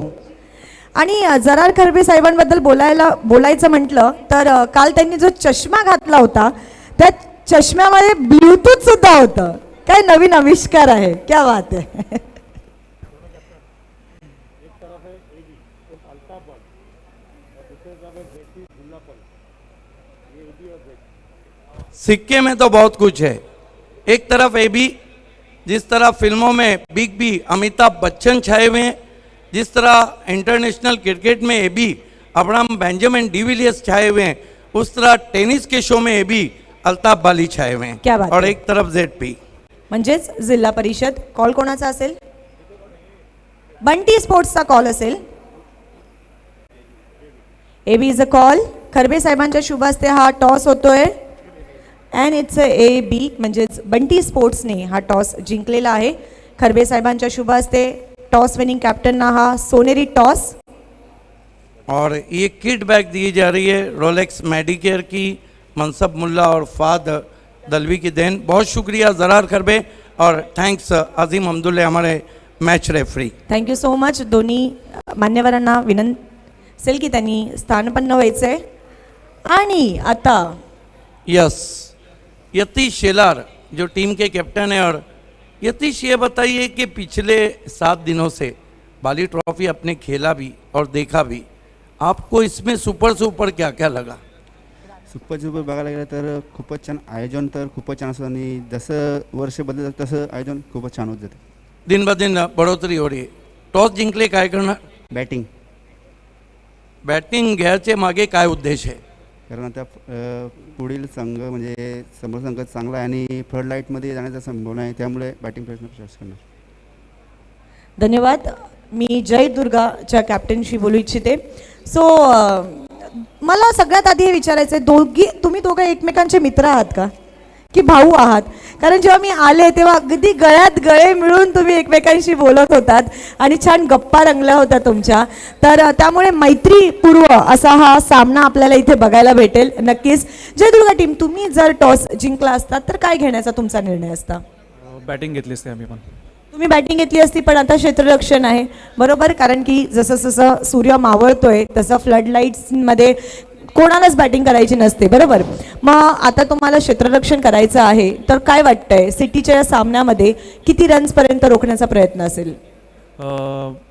आणि जरार खरबे साहेबांबद्दल बोलायचं म्हटलं तर काल त्यांनी जो चष्मा घातला होता त्या चष्म्यामध्ये ब्लूटूथ सुद्धा होतं. काय नवीन आविष्कार आहे, क्या बात आहे. सिक्के में तो बहुत कुछ है. एक तरफ ए बी, जिस तरह फिल्मों में बिग बी अमिताभ बच्चन छाए हुए हैं, जिस तरह इंटरनेशनल क्रिकेट में A B Abraham Benjamin de Villiers छाए हुए हैं, उस तरह टेनिस के शो में ए बी अल्ताफ बाली छाए हुए हैं. क्या बात और है. एक तरफ जेड पी. म्हणजेच जिल्हा परिषद. कॉल कोणाचा असेल? बंटी स्पोर्ट्सचा कॉल असेल. AB is a call. Kharbe साहेबांच्या शुभ हस्ते हा टॉस होतोय अँड इट्स ए बी, म्हणजेच बंटी स्पोर्ट्सने हा टॉस जिंकलेला आहे. खरबे साहेबांच्या शुभ हस्ते टॉस विनिंग कॅप्टनना हा सोनेरी टॉस. और ये किट बैग दी जा रही है रोलेक्स मेडिकेयर की, मनसब मुल्ला और फाद दलवी की देन. बहुत शुक्रिया जरार खरबे और थैंक्स अजीम अब्दुल्ले हमारे match referee. Thank you so much. दोन्ही मान्यवरांना विनंती असेल की त्यांनी स्थानपन्न व्हायचं आहे. आणि आता यस, यतीश शेलार जो टीम के कैप्टन है. और यतीश ये बताइए कि पिछले 7 दिनों से बाली ट्रॉफी आपने खेला भी और देखा भी, आपको इसमें सुपर से ऊपर क्या क्या लगा? सुपर बघायला गेलं तर खूपच छान आयोजन, तर खूपच छान असतं आणि जसं वर्ष बदलत तसं आयोजन खूपच छान होत जातं. दिन ब दिन बढ़ोतरी हो रही है. टॉस जिंकले काय करणार? बॅटिंग. बॅटिंग घ्यायचे मागे काय उद्देश आहे? कारण आता पुढील संघ म्हणजे समोर संघ चांगला आहे आणि फ्लड लाईटमध्ये जाण्याचा संभावना आहे, त्यामुळे बॅटिंग प्रयत्न करणार. धन्यवाद. मी जय दुर्गाच्या कॅप्टनशी बोलू इच्छिते. सो मला सगळ्यात आधी हे विचारायचं आहे, तुम्ही दोघं एकमेकांचे मित्र आहात का की भाऊ आहात? कारण जेव्हा मी आले तेव्हा अगदी गळ्यात गळे मिळून तुम्ही एकमेकांशी बोलत होतात आणि छान गप्पा रंगल्या होत्या तुमच्या. तर त्यामुळे मैत्रीपूर्व असा हा सामना आपल्याला इथे बघायला भेटेल नक्कीच. जयदुर्गा टीम, तुम्ही जर टॉस जिंकला असता तर काय घेण्याचा तुमचा निर्णय असता? बॅटिंग घेतली असते आम्ही पण. तुम्ही बॅटिंग घेतली असती, पण आता क्षेत्ररक्षण आहे बरोबर. कारण की जसं जसं सूर्य मावळतोय तसं फ्लड लाईट्समध्ये कोणालाच बॅटिंग करायची नसते बरोबर. मग आता तुम्हाला क्षेत्ररक्षण करायचं आहे तर काय वाटतंय, सिटीच्या या सामन्यामध्ये किती रन्सपर्यंत रोखण्याचा प्रयत्न असेल?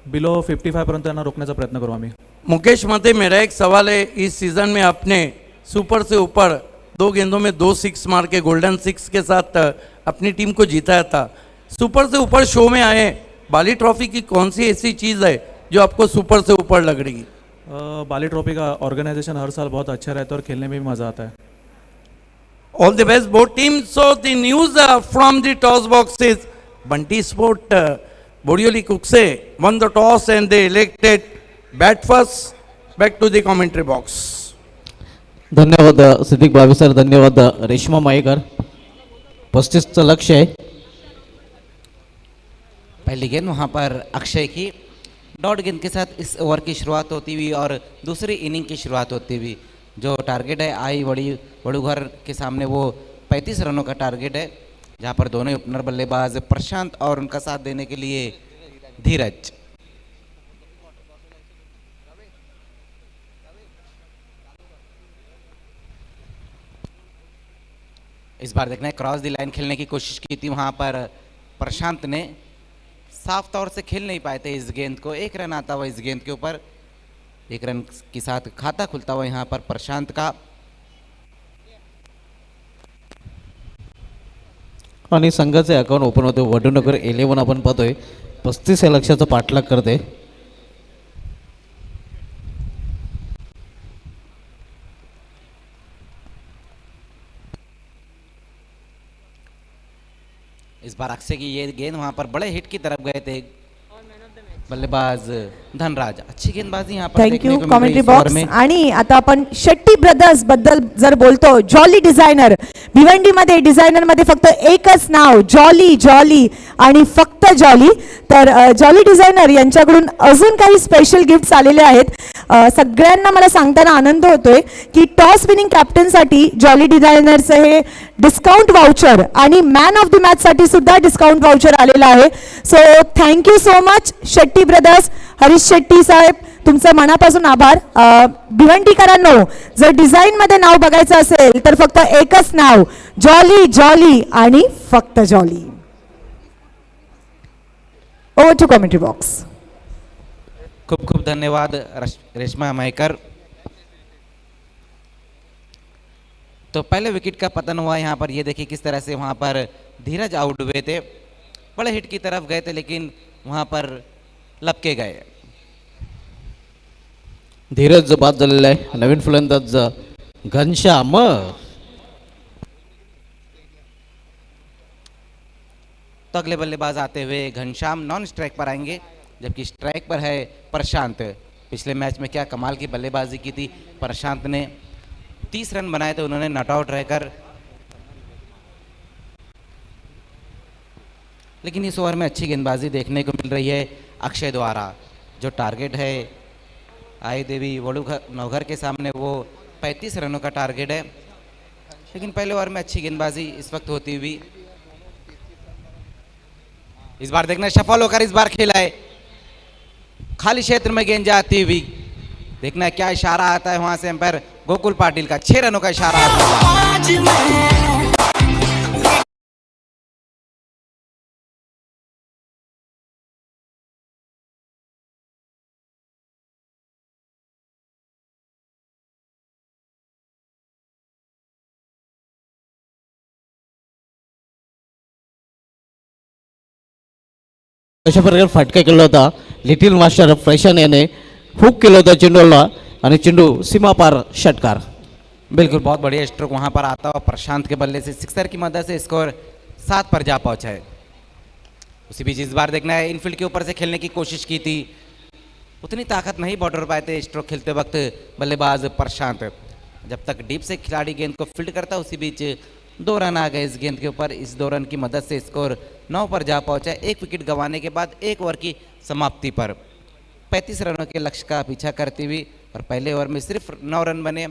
बिलो 55 पर्यंत त्यांना रोखण्याचा प्रयत्न करू आम्ही. मुकेश मते, मेरा एक सवाल है. इस सीज़न में आपने सुपर से ऊपर 2 गेंदों में 2 6 मार के गोल्डन 6 के साथ अपनी टीम को जीताया था. सुपर से ऊपर शो में आए, बाली ट्रॉफी की कौन सी ऐसी चीज़ है जो आपको सुपर से ऊपर लग रही है? बाली ट्रॉफी का ऑर्गेनाइजेशन हर साल बहुत अच्छा रहता है और खेलने में भी मज़ा आता है. All the best both teams. So the news from the toss box is Bunty Sport Borioli Kukse won the toss and they elected bat first. Back to the commentary box. धन्यवाद सिद्दीक भावे सर. धन्यवाद रेश्मा मायेकर. 35चं लक्ष्य आहे. पहली गेंद वहाँ पर अक्षय की dot गेंद के साथ इस ओवर की शुरुआत होती हुई और दूसरी इनिंग की शुरुआत होती हुई. जो टारगेट है आई वड़ूघर के सामने वो 35 रनों का टारगेट है, जहाँ पर दोनों ही ओपनर बल्लेबाज प्रशांत और उनका साथ देने के लिए धीरज. इस बार देखना है, क्रॉस द लाइन खेलने की कोशिश की थी वहाँ पर प्रशांत ने, साफ तौर से खेल नहीं पाए थे इस गेंद को. 1 रन आता हुआ इस गेंद के ऊपर, 1 रन के साथ खाता खुलता हुआ यहाँ पर प्रशांत का. आणि संघाचे अकाउंट ओपन होते. वडूनगर 11 आपण पाहतोय 35 या लक्ष्याचा पाठलाग करते. इस बार अक्षय की ये गेंद वहां पर बड़े हिट की तरफ गए थे बल्लेबाज धनराज। अच्छी गेंदबाजी यहाँ पर थँक्यू देखने को मिल रही कॉमेंट्री है इस ओवर बॉक्स. में। आणि आता आपण शेट्टी ब्रदर्स बद्दल जर बोलतो, जॉली डिझायनर, भिवंडीमध्ये डिझायनर मध्ये फक्त एकच नाव, जॉली जॉली आणि फक्त जॉली. तर जॉली डिझायनर यांच्याकडून अजून काही स्पेशल गिफ्ट्स आलेले आहेत. सगळ्यांना मला सांगताना आनंद होतोय की टॉस विनिंग कॅप्टनसाठी जॉली डिझायनरचं हे डिस्काउंट वाउचर आणि मॅन ऑफ द मॅच साठी सुद्धा डिस्काउंट वाउचर आलेलं आहे. So thank you so much Shetty brothers. Harish Shetty साहेब, तुमचं मनापासून आभार. भिवंडीकरांनो, जर डिझाईन मध्ये नाव बघायचं असेल तर फक्त एकच नाव, जॉली जॉली आणि फक्त jolly. Over to commentary box. खूब खूब धन्यवाद रेशमा महकर. तो पहले विकेट का पतन हुआ यहाँ पर. ये देखिए किस तरह से वहाँ पर धीरज आउट हुए थे, बड़े हिट की तरफ गए थे लेकिन वहाँ पर लपके गए. धीरज बाद झालेला आहे. नवीन फलंदाज घनश्याम. तो अगले बल्लेबाज आते हुए घनश्याम नॉन स्ट्राइक पर आएंगे, जबकि स्ट्राइक पर है प्रशांत. पिछले मैच में क्या कमाल की बल्लेबाजी की थी प्रशांत ने. 30 रन बनाए थे उन्होंने नॉट आउट रहकर. लेकिन इस ओवर में अच्छी गेंदबाजी देखने को मिल रही है अक्षय द्वारा. जो टारगेट है आई देवी नवघर के सामने वो 35 रनों का टारगेट है. लेकिन पहले ओवर में अच्छी गेंदबाजी इस वक्त होती हुई. इस बार देखना सफल होकर इस बार खेला है, खाली क्षेत्र में गेंद जाती हुई. देखना क्या इशारा आता है वहां से अंपायर गोकुल पाटिल का. 6 रनों का इशारा आता है. अशा प्रकारे फटका केला होता. लिटिल मास्टर फ्रेशन याने हुक केलं होतं चेंडूला आणि चेंडू सीमापार षटकार. बिल्कुल बहुत बढ़िया स्ट्रोक वहां पर आता हुआ प्रशांत के बल्ले से सिक्सर की मदद से स्कोर 7 पर जा पहुंचा है. उसी बीच इस बार देखना है इनफील्ड के ऊपर से खेलने की कोशिश की थी, उतनी ताकत नहीं बॉर्डर पाए थे स्ट्रोक खेलते वक्त बल्लेबाज प्रशांत. जब तक डीप से खिलाड़ी गेंद को फील्ड करता उसी बीच 2 रन आ गए इस गेंद के ऊपर. इस 2 रन की मदद से स्कोर 9 पर जा पहुंचा. 1 विकेट गंवाने के बाद 1 ओवर की समाप्ति पर 35 रनों के लक्ष्य का पीछा करती हुई और पहले ओवर में सिर्फ 9 रन बने.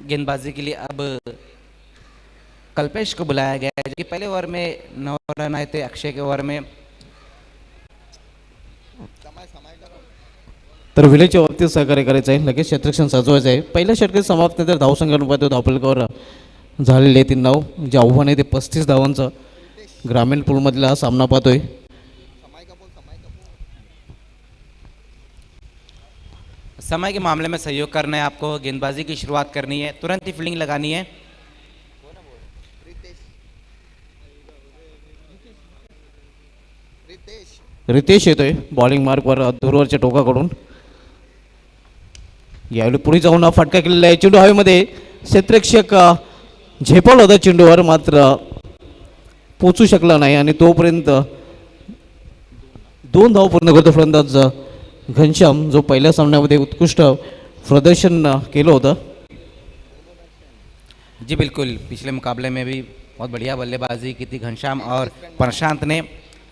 गेंदबाजी के लिए अब कल्पेश को बुलाया गया है, जो कि पहले ओवर में 9 रन आए थे. अक्षय के ओवर में तर विलेच्या बाबतीत सहकार्य करायचं आहे. लगेच क्षेत्ररक्षण सजवायचं आहे. पहिल्या षटकात समाप्त तर धावसंख्येनुपात धावफलकावर झालेले 3 धाव. जे आव्हान आहे ते 35 धावांचं ग्रामीण पूलमधला हा सामना पाहतोय. समय के मामले में सहयोग करना है आपको. गेंदबाजी की शुरुआत करनी है, तुरंत ही फील्डिंग लगानी है. रितेश येतोय बॉलिंग मार्कवर दूरवरच्या टोकाकडून. यावेळी पुढे जाऊन हा फटका केलेला आहे. चेंडू हवेमध्ये क्षेत्ररक्षक झेपवला होता चेंडूवर, मात्र पोचू शकला नाही आणि तोपर्यंत 2 धाव पूर्ण करतो फलंदाज घनश्याम, जो पहिल्या सामन्यामध्ये उत्कृष्ट प्रदर्शन केलं होतं. जी बिल्कुल, पिछले मुकाबले में भी बहुत बढ़िया बल्लेबाजी की थी घनश्याम और प्रशांत ने।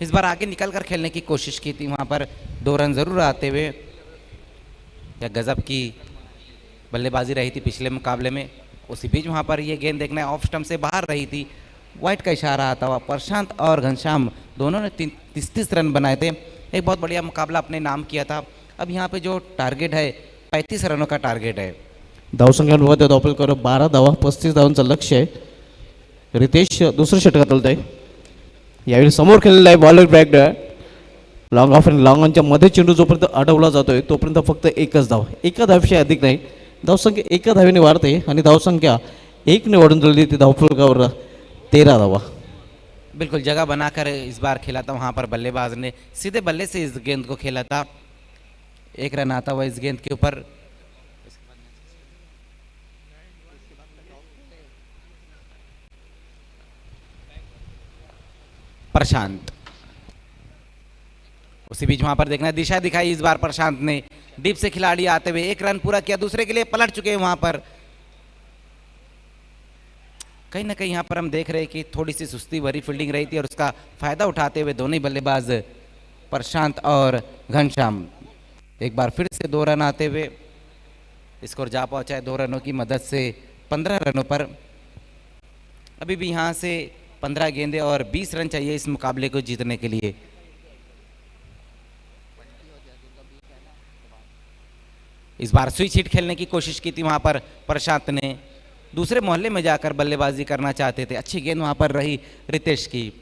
इस बार आगे निकल कर खेलने की कोशिश की थी, वहाँ पर 2 रन जरूर आते हुए। या गजब की बल्लेबाजी रही थी पिछले मुकाबले में। उसी बीच वहाँ पर ये गेंद देखना ऑफ स्टंप से बाहर रही थी, वाइट का इशारा आता हुआ। प्रशांत और घनश्याम दोनों ने 30 रन बनाए थे। एक बहुत बढ़िया मुकाबला अपने नाम किया था। अब यहाँ पे जो टारगेट है 35 रनों का टारगेट है। धावसंख्यांमध्ये धावपल 12 धावा, 35 धावांचं लक्ष्य आहे. रितेश दुसरं षटकात आलत आहे. यावेळी समोर खेळलेला आहे बॉलर ब्रॅक्ड लॉंग ऑफ आणि लॉंग ऑनच्या मध्ये चेंडू जोपर्यंत अडवला जातोय तोपर्यंत फक्त एकच धाव, एका धावशिवाय अधिक नाही. धावसंख्या एका धावेने वाढते आणि धावसंख्या 1 ने वाढून झालेली ती धावफलकावर 13 धावा. बिल्कुल जगह बनाकर इस बार खेला था वहाँ पर बल्लेबाज ने, सीधे बल्ले से इस गेंद को खेला था। 1 रन आता हुआ इस गेंद के ऊपर। प्रशांत, उसी बीच वहां पर देखना दिशा दिखाई इस बार प्रशांत ने। डीप से खिलाड़ी आते हुए 1 रन पूरा किया, दूसरे के लिए पलट चुके हैं वहां पर। कहीं ना कहीं यहाँ पर हम देख रहे हैं कि थोड़ी सी सुस्ती भरी फील्डिंग रही थी और उसका फायदा उठाते हुए दोनों ही बल्लेबाज प्रशांत और घनश्याम एक बार फिर से 2 रन आते हुए स्कोर जा पहुंचा है 2 रनों की मदद से 15 रनों पर। अभी भी यहाँ से 15 गेंदें और 20 रन चाहिए इस मुकाबले को जीतने के लिए। इस बार स्विच हिट खेलने की कोशिश की थी वहां पर प्रशांत ने, दूसरे मोहल्ले में जाकर बल्लेबाजी करना चाहते थे। अच्छी गेंद वहां पर रही रितेश की।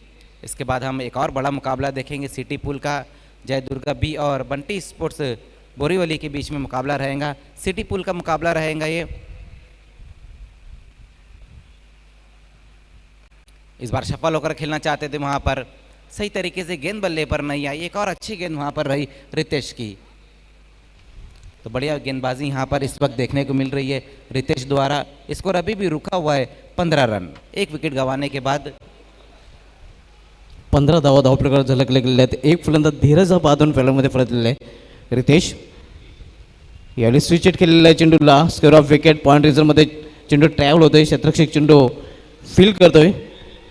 इसके बाद हम एक और बड़ा मुकाबला देखेंगे सिटी पुल का। जय दुर्गा बी और बंटी स्पोर्ट्स बोरीवली के बीच में मुकाबला रहेगा। सिटी पुल का मुकाबला रहेगा ये। इस बार सफल होकर खेलना चाहते थे वहां पर, सही तरीके से गेंद बल्ले पर नहीं आई। एक और अच्छी गेंद वहां पर रही रितेश की। तो बढ़िया गेंदबाजी यहाँ पर इस वक्त देखने को मिल रही है रितेश द्वारा। स्कोर अभी भी रुका हुआ है 15 रन, 1 विकेट गंवाने के बाद। 15 धावा धावप्रकार झलकले गेलेले आहेत. एक फलंदाज धीरज बादून फलंदामध्ये परतलेला आहे रितेश. यावेळी स्विच हिट केलेला आहे चेंडूला. स्क्वेअर ऑफ विकेट पॉईंट रिझनमध्ये चेंडू ट्रॅव्हल होतोय. क्षेत्ररक्षक चेंडू फील्ड करतोय,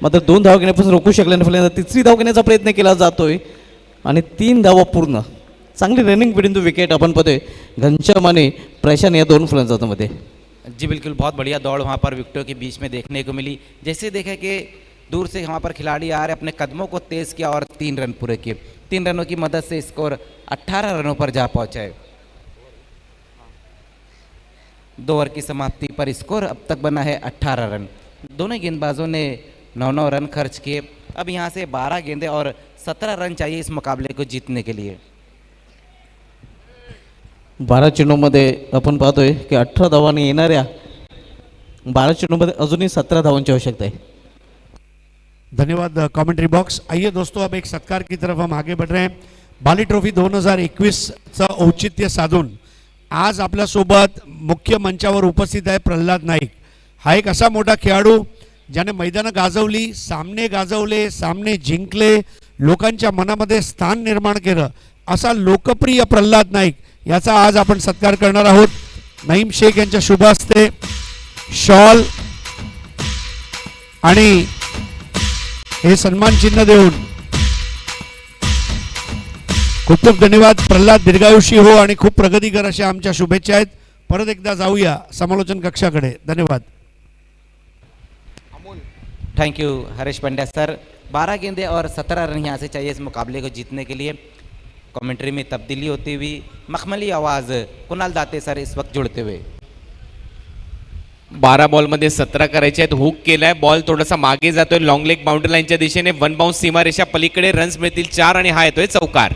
मात्र 2 धावा घेण्यापासून रोखू शकले नाही फलंदाज. 3री धाव घेण्याचा प्रयत्न केला जातोय आणि 3 धावा पूर्ण. चांगली रनिंग बिंदू विकेट अपन पते घनश्याम आणि प्रशांत या 2 फलंदाजांमध्ये. जी बिल्कुल, बहुत बढ़िया दौड़ वहाँ पर विकेटों के बीच में देखने को मिली। जैसे देखे कि दूर से वहाँ पर खिलाड़ी आ रहे, अपने कदमों को तेज़ किया और 3 रन पूरे किए। 3 रनों की मदद से स्कोर 18 रनों पर जा पहुँचा है। 2 ओवर की समाप्ति पर स्कोर अब तक बना है 18 रन। दोनों गेंदबाजों ने 9-9 रन खर्च किए। अब यहाँ से 12 गेंदें और 17 रन चाहिए इस मुकाबले को जीतने के लिए। 12 चेंडूमध्ये आपण पाहतोय की 18 धावांनी येणाऱ्या 12 चेंडूमध्ये अजूनही 17 धावांची आवश्यकता आहे. धन्यवाद कमेंट्री बॉक्स. आइए दोस्तों, अब एक सत्कार की तरफ हम आगे बढ़ रहे हैं. बाली ट्रॉफी 2021चं औचित्य साधून आज आपल्यासोबत मुख्य मंचावर उपस्थित आहे प्रल्हाद नाईक. हा एक असा मोठा खेळाडू ज्याने मैदानं गाजवली, सामने गाजवले, सामने जिंकले, लोकांच्या मनामध्ये स्थान निर्माण केलं. असा लोकप्रिय प्रल्हाद नाईक याचा आज आपण सत्कार करणार आहोत. नईम शेख यांच्या शुभ हस्ते शॉल आणि हे सन्मान चिन्ह देऊन खूप खूप धन्यवाद. प्रल्हाद दीर्घायुषी हो आणि खूप प्रगती कर अशा आमच्या शुभेच्छा आहेत. परत एकदा जाऊया समालोचन कक्षाकडे. धन्यवाद. Thank you Harish Pandya sir. 12 गेंदें और 17 रन यहाँ से चाहिए इस मुकाबले को जीतने के लिए। कमेंट्री में तब्दीली होती हुई मखमली आवाज़ कुणाल दाते सर इस वक्त जुड़ते हुए। 12 बॉलमध्ये 17 करायचे आहेत. हुक केलाय, बॉल थोडासा मागे जातोय लॉंग लेग बाउंड्री लाईनच्या दिशेने. 1 बाउन्स सीमारेषा पलीकडे रन्स मिळतील 4 आणि हा येतोय चौकार.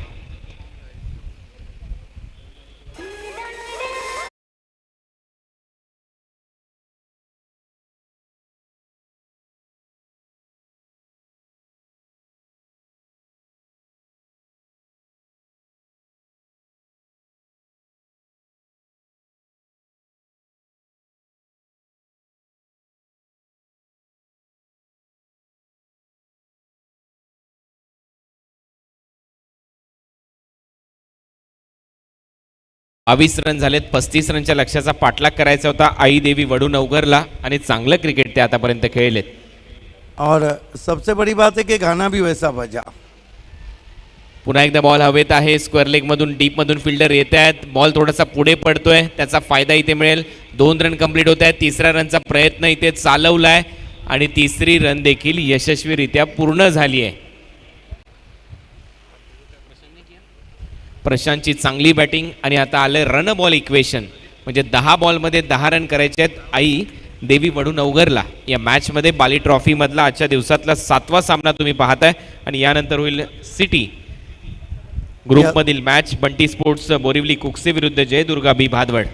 बावीस रन झालेत. 35 रनच्या लक्ष्याचा पाठलाग करायचा होता आई देवी वडू नवघरला आणि चांगलं क्रिकेट ते आतापर्यंत खेळलेत. और सबसे बड़ी बात है कि गाना भी वैसा बजा। पुन्हा एकदा बॉल हवेत आहे, स्क्वेअर लेग मधून डीप मधून फिल्डर येत आहेत, बॉल थोडासा पुढे पडतोय, त्याचा फायदा इथे मिळेल. 2 रन कंप्लीट होत आहेत. तिसऱ्या रनचा प्रयत्न इथे चालवलाय आणि तिसरी रन देखील यशस्वीरित्या पूर्ण झाली आहे. प्रशांतची चांगली बॅटिंग आणि आता आलंय रन बॉल इक्वेशन, म्हणजे 10 बॉलमध्ये 10 रन करायचे आहेत आई देवी वडूनवगरला. या मॅचमध्ये बाली ट्रॉफी मधला आजच्या दिवसातला 7वा सामना तुम्ही पाहताय आणि यानंतर होईल सिटी ग्रुपमधील मॅच बंटी स्पोर्ट्स बोरिवली कुक्से विरुद्ध जयदुर्गा बी भादवड.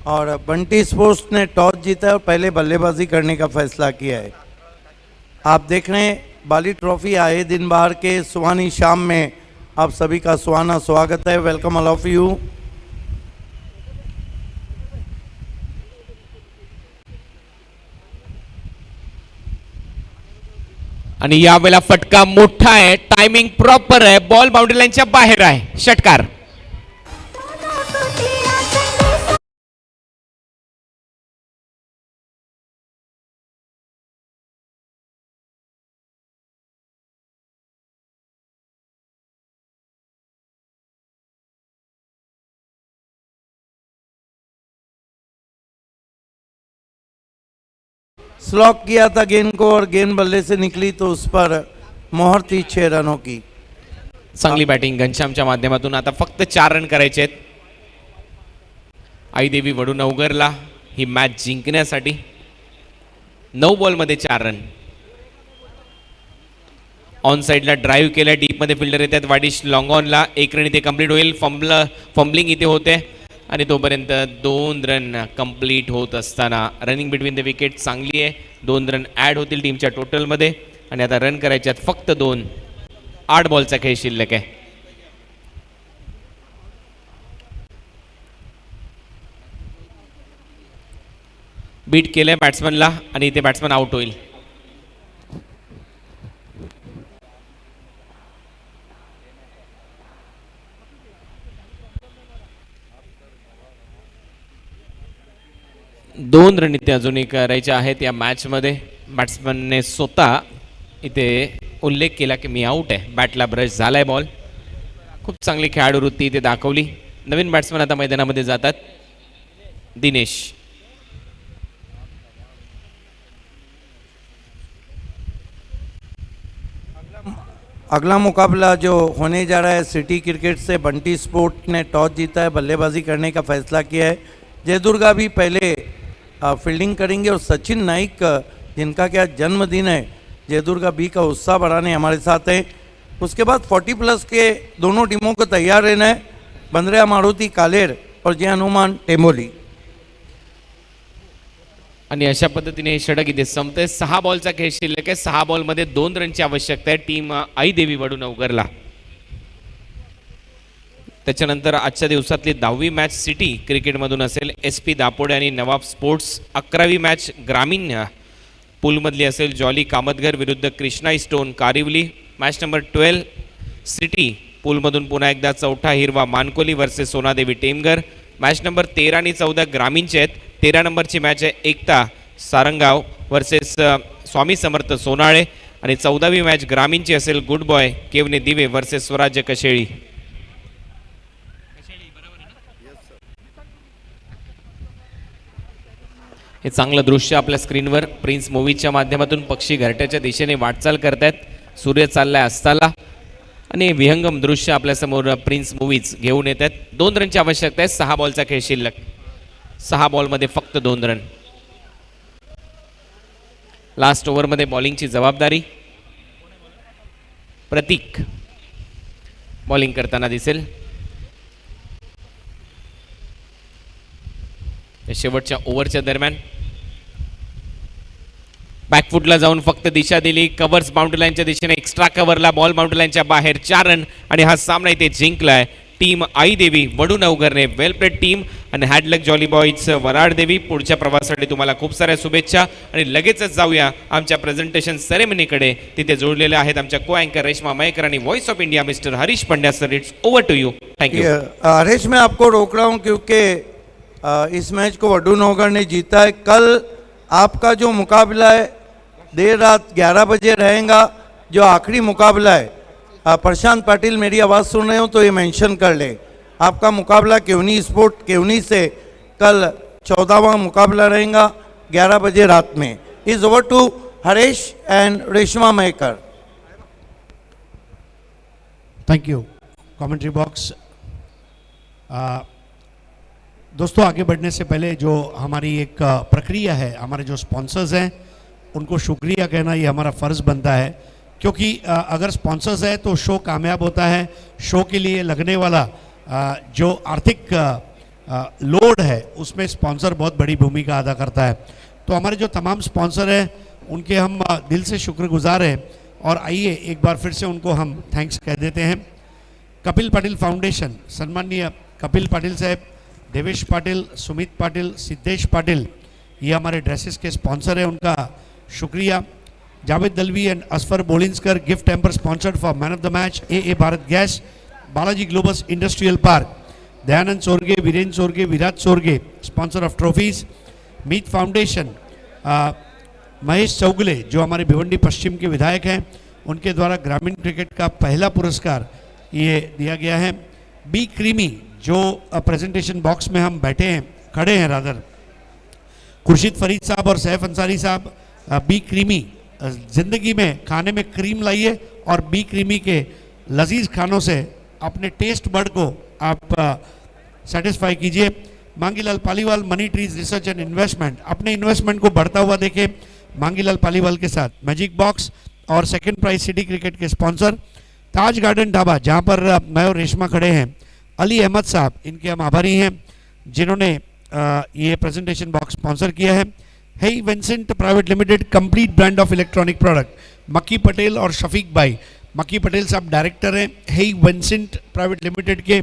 और बंटी स्पोर्ट्स ने टॉस जीता है और पहले बल्लेबाजी करने का फैसला किया है. आप देख रहे हैं बाली ट्रॉफी आए दिन बाहर के सुहानी शाम में आप सभी का सुहाना स्वागत है. Welcome all of you. आणि यावेळेला फटका मोठा आहे, टायमिंग प्रॉपर आहे, बॉल बाउंड्री लाईनच्या बाहेर आहे, षटकार. स्लॉक किया था गेंद को और गेंद बल्ले से निकली तो उस पर मोहर थी 6 रनों की. चांगली बॅटिंग घनश्यामच्या माध्यमातून. आता फक्त 4 रन करायचे आहेत आई देवी वडूनवगरला ही मॅच जिंकण्यासाठी. 9 बॉलमध्ये 4 रन. ऑन साईडला ड्राईव्ह केल्या, डीपमध्ये फिल्डर येतात वाडिश लॉंग ऑनला. 1 रन इथे कंप्लीट होईल. फंबलिंग इथे होते आणि तोपर्यंत 2 रन कंप्लीट होत असताना रनिंग बिटवीन द विकेट चांगली आहे. 2 रन ॲड होतील टीमच्या टोटलमध्ये आणि आता रन करायचे आहेत फक्त 2. 8 बॉलचा खेळ शिल्लक आहे. बीट केलंय बॅट्समनला आणि इथे बॅट्समन आउट होईल. दोन रन इथे अजूनही करायचे आहेत या मॅचमध्ये. बॅट्समनने स्वतः इथे उल्लेख केला की मी आऊट आहे, बॅटला ब्रश झालाय बॉल. खूप चांगली खेळाडू वृत्ती इथे दाखवली. नवीन बॅट्समन आता मैदानामध्ये जातात. दिनेश. अगला मुकाबला जो होने जा रहा है सिटी क्रिकेट से बंटी स्पोर्ट ने टॉस जीता है, बल्लेबाजी करने का फैसला किया है. जयदुर्गा भी पहले फील्डिंग करेंगे और सचिन नाइक जिनका क्या जन्मदिन है, जयदुर्गा बी का उत्साह बढ़ाने हमारे साथ हैं. उसके बाद 40+ के दोनों टीमों को तैयार रहना है. बंद्रिया मारुति कालेर और जय हनुमान टेंबोली. आणि अशा पद्धतीने हे षटक इथे संपते. 6 बॉलचा खेळ शिल्लक आहे. 6 बॉलमध्ये 2 रनची आवश्यकता आहे टीम आई देवी वडूनवगरला. त्याच्यानंतर आजच्या दिवसातली 10वी मॅच सिटी क्रिकेटमधून असेल SP दापोडे आणि नवाब स्पोर्ट्स. 11वी मॅच ग्रामीण पूलमधली असेल जॉली कामतघर विरुद्ध Krishna stone Kariwali. Match number 12 city पूलमधून पुन्हा एकदा चौथा हिरवा Mankoli versus Sonadevi Temghar. Match number 13 आणि 14 ग्रामीणचे आहेत. 13 नंबरची मॅच आहे एकता सारंगाव वर्सेस स्वामी समर्थ सोनाळे आणि 14वी मॅच ग्रामीणची असेल गुड बॉय केवने दिवे वर्सेस स्वराज्य कशेळी. हे चांगलं दृश्य आपल्या स्क्रीनवर प्रिन्स मूवीच्या माध्यमातून पक्षी घरट्याच्या दिशेने वाटचाल करतायत. सूर्य चाललाय अस्ताला आणि विहंगम दृश्य आपल्यासमोर प्रिन्स मूवीज घेऊन येत आहेत. 2 रनची आवश्यकता आहे. 6 बॉलचा खेळ शिल्लक. 6 बॉलमध्ये फक्त 2 रन. लास्ट ओव्हरमध्ये बॉलिंगची जबाबदारी प्रतीक बॉलिंग करताना दिसेल. शेवटच्या ओव्हरच्या दरम्यान बॅकफुटला जाऊन फक्त दिशा दिली. कव्हर्स बाउंड्री लाईनच्या दिशेने एक्स्ट्रा कव्हरला बॉल बाउंड्री लाईनच्या बाहेर. 4 रन आणि हा सामना इथे जिंकलाय टीम आई देवी वडूनवगरने. वेल प्लेड टीम आणि हॅडलक जॉली बॉईज वराड देवी. पुढच्या प्रवासासाठी तुम्हाला खूप साऱ्या शुभेच्छा आणि लगेचच जाऊया आमच्या प्रेझेंटेशन सेरेमनीकडे. तिथे जोडलेले आहेत आमच्या को अँकर रेश्मा मयेकर आणि voice of India mister Harish Pandya sir. It's over to you. Thank you. Harish, मैं आपको रोक रहा हूं क्योंकि इस मैच को वडूनवगर ने जीता है. कल आपका जो मुकाबला है देर रात 11 बजे रहेगा जो आखिरी मुकाबला है। प्रशांत पाटिल मेरी आवाज़ सुन रहे हो तो ये मेंशन कर ले, आपका मुकाबला केवनी स्पोर्ट केवनी से कल 14वां मुकाबला रहेगा 11 बजे रात में। Is over to Haresh and Reshma Mekar. Thank you commentary box. दोस्तों आगे बढ़ने से पहले जो हमारी एक प्रक्रिया है, हमारे जो स्पॉन्सर्स हैं उनको शुक्रिया कहना ये हमारा फ़र्ज़ बनता है, क्योंकि अगर स्पॉन्सर्स है तो शो कामयाब होता है। शो के लिए लगने वाला जो आर्थिक लोड है उसमें स्पॉन्सर बहुत बड़ी भूमिका अदा करता है। तो हमारे जो तमाम स्पॉन्सर हैं उनके हम दिल से शुक्रगुजार हैं और आइए एक बार फिर से उनको हम थैंक्स कह देते हैं। कपिल पाटिल फाउंडेशन, सन्माननीय कपिल पाटिल साहब, देवेश पाटिल, सुमित पाटिल, सिद्धेश पाटिल, ये हमारे ड्रेसेस के स्पॉन्सर हैं, उनका शुक्रिया। जावेद दलवी एंड असफर बोलिंसकर गिफ्ट टेम्पर sponsored for man of the match A Bharat gas, Balaji globus industrial park, Dayanand Sorge, Virendra Sorge, Virat Sorge sponsor of trophies. Meet foundation, Mahesh Chougule जो हमारे भिवंडी पश्चिम के विधायक हैं, उनके द्वारा ग्रामीण क्रिकेट का पहला पुरस्कार ये दिया गया है। बी क्रीमी जो प्रेजेंटेशन बॉक्स में हम बैठे हैं, खड़े हैं रादर, खुर्शीद फरीद साहब और सैफ अंसारी साहब, बी क्रीमी ज़िंदगी में खाने में क्रीम लाइए और बी क्रीमी के लजीज खानों से अपने टेस्ट बर्ड को आप सेटिस्फाई कीजिए। Mangilal Paliwal money trees research and investment, अपने इन्वेस्टमेंट को बढ़ता हुआ देखे मांगीलाल पालीवाल के साथ। मैजिक बॉक्स और सेकंड प्राइज सिटी क्रिकेट के स्पॉन्सर ताज गार्डन ढाबा, जहां पर मैं और रेशमा खड़े हैं, अली अहमद साहब, इनके हम आभारी हैं जिन्होंने ये प्रेजेंटेशन बॉक्स स्पॉन्सर किया है। हेई Vincent private limited, complete brand of electronic product, Makki Patel और शफीक भाई। मक्की पटेल साहब डायरेक्टर हैं हेई विंसेंट प्राइवेट लिमिटेड के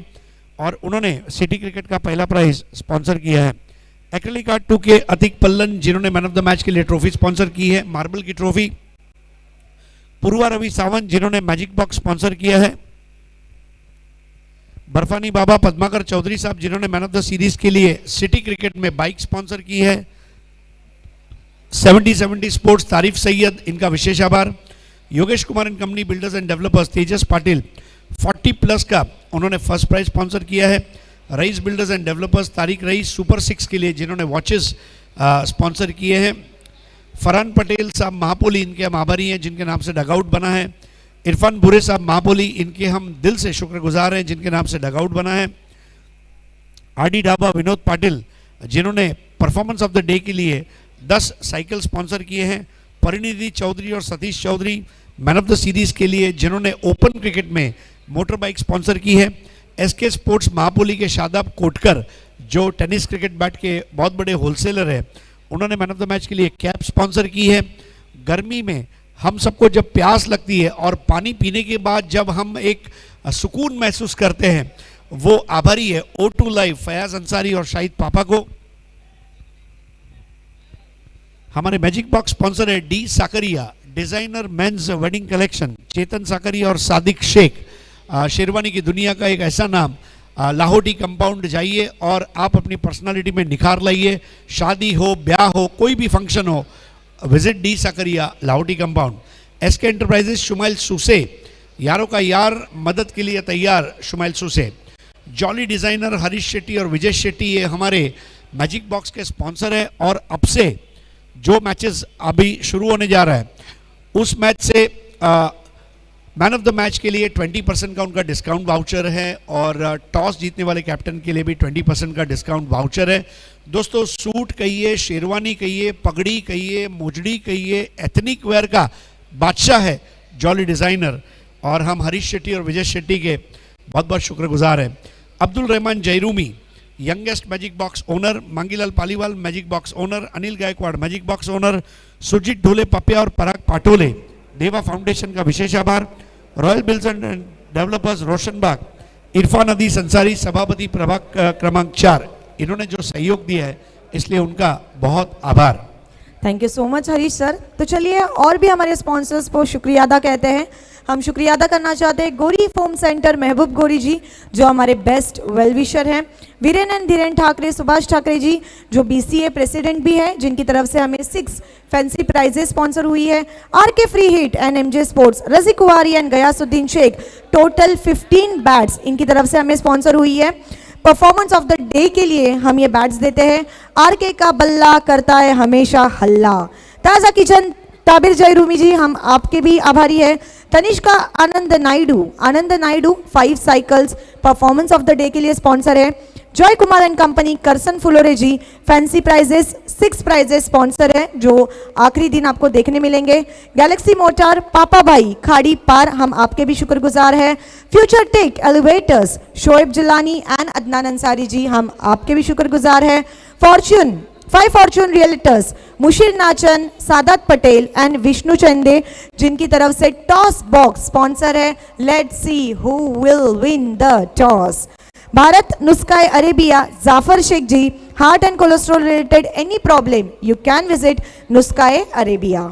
और उन्होंने सिटी क्रिकेट का पहला प्राइज स्पॉन्सर किया है। एक्रेलिक आर्ट 2 के अतिक पल्लन जिन्होंने मैन ऑफ द मैच के लिए ट्रॉफी स्पॉन्सर की है, मार्बल की ट्रॉफी। पूर्वा रवि सावंत जिन्होंने मैजिक बॉक्स स्पॉन्सर किया है। बर्फानी बाबा पद्माकर चौधरी साहब जिन्होंने मैन ऑफ द सीरीज के लिए सिटी क्रिकेट में बाइक स्पॉन्सर की है। 70 स्पोर्ट्स तारीफ सैयद, इनका विशेष आभार। Yogesh Kumar and company builders and developers, Tejas Patil 40+ का उन्होंने फर्स्ट प्राइज स्पॉन्सर किया है। Rais builders and developers, Tariq Rais super 6 के लिए जिन्होंने वॉचेस स्पॉन्सर किए हैं। फरहान पटेल साहब महापोली, इनके हम आभारी हैं जिनके नाम से डगआउट बना है। इरफान बुरे साहब महापोली, इनके हम दिल से शुक्रगुजार हैं जिनके नाम से डगआउट बना है। आरडी ढाबा विनोद पाटिल जिन्होंने परफॉर्मेंस ऑफ द डे के लिए 10 साइकिल स्पॉन्सर किए हैं। परिणीति चौधरी और Satish Chaudhary man of the series के लिए जिन्होंने ओपन क्रिकेट में मोटर बाइक स्पॉन्सर की है। एसके स्पोर्ट्स महापोली के शादाब कोटकर जो टेनिस क्रिकेट बैट के बहुत बड़े होलसेलर हैं, उन्होंने मैन ऑफ द मैच के लिए कैप स्पॉन्सर की है। गर्मी में हम सबको जब प्यास लगती है और पानी पीने के बाद जब हम एक सुकून महसूस करते हैं, वो आभारी है O2 लाइव फयाज अंसारी और शाहिद पापा को। हमारे मैजिक बॉक्स स्पॉन्सर है D Sakaria, designer men's wedding collection, Chetan Sakaria और सादिक शेख। शेरवानी की दुनिया का एक ऐसा नाम। लाहौटी कंपाउंड जाइए और आप अपनी पर्सनालिटी में निखार लाइए। शादी हो, ब्याह हो, कोई भी फंक्शन हो, visit D Sakaria Lahoti compound. SK enterprises Shumail Suse, यारों का यार मदद के लिए तैयार शुमाइल सूसे। जॉली डिजाइनर हरीश शेट्टी और विजय शेट्टी, ये हमारे मैजिक बॉक्स के स्पॉन्सर है। और अब से जो मैचेस अभी शुरू होने जा रहा है, उस मैच से मैन ऑफ द मैच के लिए 20% का उनका डिस्काउंट वाउचर है और टॉस जीतने वाले कैप्टन के लिए भी 20% का डिस्काउंट वाउचर है। दोस्तों, सूट कहिए, शेरवानी कहिए, पगड़ी कहिए, मोजड़ी कहिए, एथनिक वेयर का बादशाह है जॉली डिज़ाइनर। और हम हरीश शेट्टी और विजय शेट्टी के बहुत बहुत शुक्रगुजार हैं। Abdul Rahman Jayrumi, youngest magic box owner. Mangilal Paliwal magic box owner. Anil Gaikwad magic box owner. Sujit Dhole Papiya और पराग पाटोले, देवा फाउंडेशन का विशेष आभार। Royal bills and developers Roshanbagh, Irfan Adis Ansari सभापति प्रभाग क्रमांक 4, इन्होंने जो सहयोग दिया है इसलिए उनका बहुत आभार। Thank you so much Harish sir. तो चलिए और भी हमारे स्पॉन्सर्स को शुक्रिया अदा कहते हैं। हम शुक्रिया अदा करना चाहते हैं गोरी फोम सेंटर महबूब गोरी जी जो हमारे बेस्ट वेल विशर हैं, वीरेन एंड धीरेन ठाकरे, सुभाष ठाकरे जी जो BCA प्रेसिडेंट भी है, जिनकी तरफ से हमें 6 फैंसी प्राइजेस स्पॉन्सर हुई है। RK free hit and MJ sports, Raji Kuwari and Ghiyasuddin Shaikh, total 15 bats इनकी तरफ से हमें स्पॉन्सर हुई है। परफॉर्मेंस ऑफ द डे के लिए हम ये बैट्स देते हैं। RK का बल्ला करता है हमेशा हल्ला। ताज़ा किचन ताबिर जयरूमी जी हम आपके भी आभारी है। Tanishka Anand Naidu 5 cycles performance of the day के लिए स्पॉन्सर है। Joy Kumar and company Karsan Phulore ji fancy prizes 6 prizes sponsor है जो आखिरी दिन आपको देखने मिलेंगे। गैलेक्सी मोटर पापा भाई खाड़ी पार हम आपके भी शुक्रगुजार है। Future tech elevators Shoaib Jilani and Adnan Ansari ji हम आपके भी शुक्रगुजार है। Fortune realtors Mushir Nachan, Sadat Patel and Vishnu Chande जिनकी तरफ से टॉस बॉक्स स्पॉन्सर है। Let's see who will win the toss. Bharat नुस्खाए Arabia Jafar Shaikh ji, heart and cholesterol related any problem you can visit नुस्खाए अरेबिया।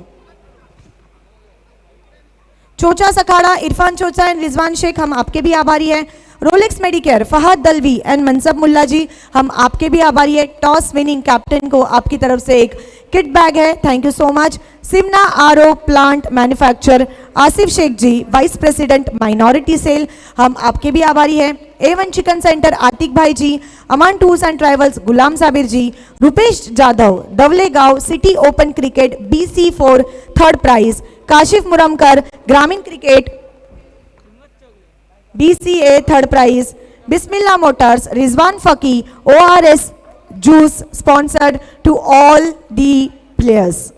चोचा सखाड़ा इरफान चोचा एंड रिजवान शेख हम आपके भी आभारी हैं। Rolex Medicare Fahad Dalvi and Mansab Mulla ji हम आपके भी आभारी है। टॉस विनिंग कैप्टन को आपकी तरफ से एक किट बैग है, थैंक यू सो मच। सिमना RO plant manufacture Asif Shaikh ji vice president minority cell हम आपके भी आभारी है। A1 चिकन सेंटर आतिक भाई ji, Aman tours and travels Gulam Sabir ji, Rupesh Jadhav Davle गांव city open cricket BC4 third prize, Kashif Muramkar ग्रामीण cricket BCA third prize, Bismilla motors Rizwan Faki ORS juice sponsored to all the players.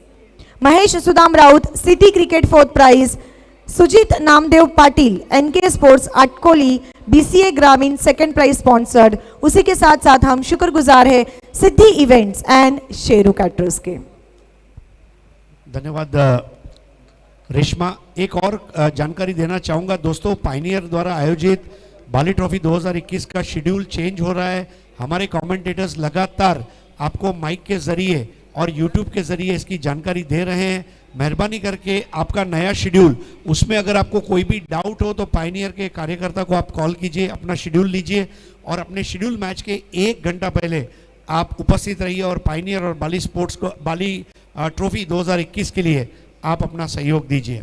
Mahesh Sudam Raut city cricket fourth prize, Sujit Namdev Patil NK sports Atkoli BCA ग्रामीण second prize sponsored. उसी के साथ साथ हम शुक्रगुजार है Siddhi events and Sheru caterers के। धन्यवाद रेशमा। एक और जानकारी देना चाहूँगा दोस्तों, पायनियर द्वारा आयोजित बाली ट्रॉफी 2021 का शेड्यूल चेंज हो रहा है। हमारे कमेंटेटर्स लगातार आपको माइक के ज़रिए और यूट्यूब के ज़रिए इसकी जानकारी दे रहे हैं। मेहरबानी करके आपका नया शेड्यूल, उसमें अगर आपको कोई भी डाउट हो तो पायनियर के कार्यकर्ता को आप कॉल कीजिए, अपना शेड्यूल लीजिए और अपने शेड्यूल मैच के 1 घंटा पहले आप उपस्थित रहिए और पायनियर और बाली स्पोर्ट्स को बाली ट्रॉफी 2021 के लिए आप अपना सहयोग दीजिए।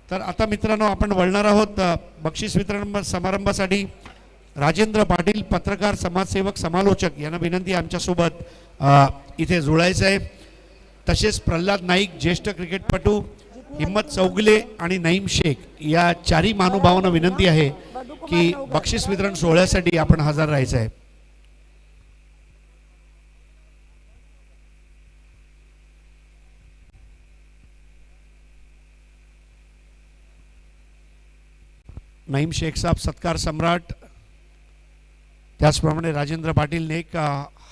तर आता मित्रांनो आपण वळणार आहोत बक्षीस वितरण समारंभासाठी। राजेंद्र पाटील पत्रकार समाजसेवक समालोचक यांना विनंती आमच्यासोबत इथे जुळायचं आहे। तसेच प्रल्हाद नाईक ज्येष्ठ क्रिकेटपटू, हिम्मत चौगले आणि नईम शेख या चारही महानुभावांना विनंती आहे की बक्षीस वितरण सोहळ्यासाठी आपण हजर राहायचं आहे। नईम शेख साहब सत्कार सम्राट, त्याचप्रमाणे राजेंद्र पाटीलने एक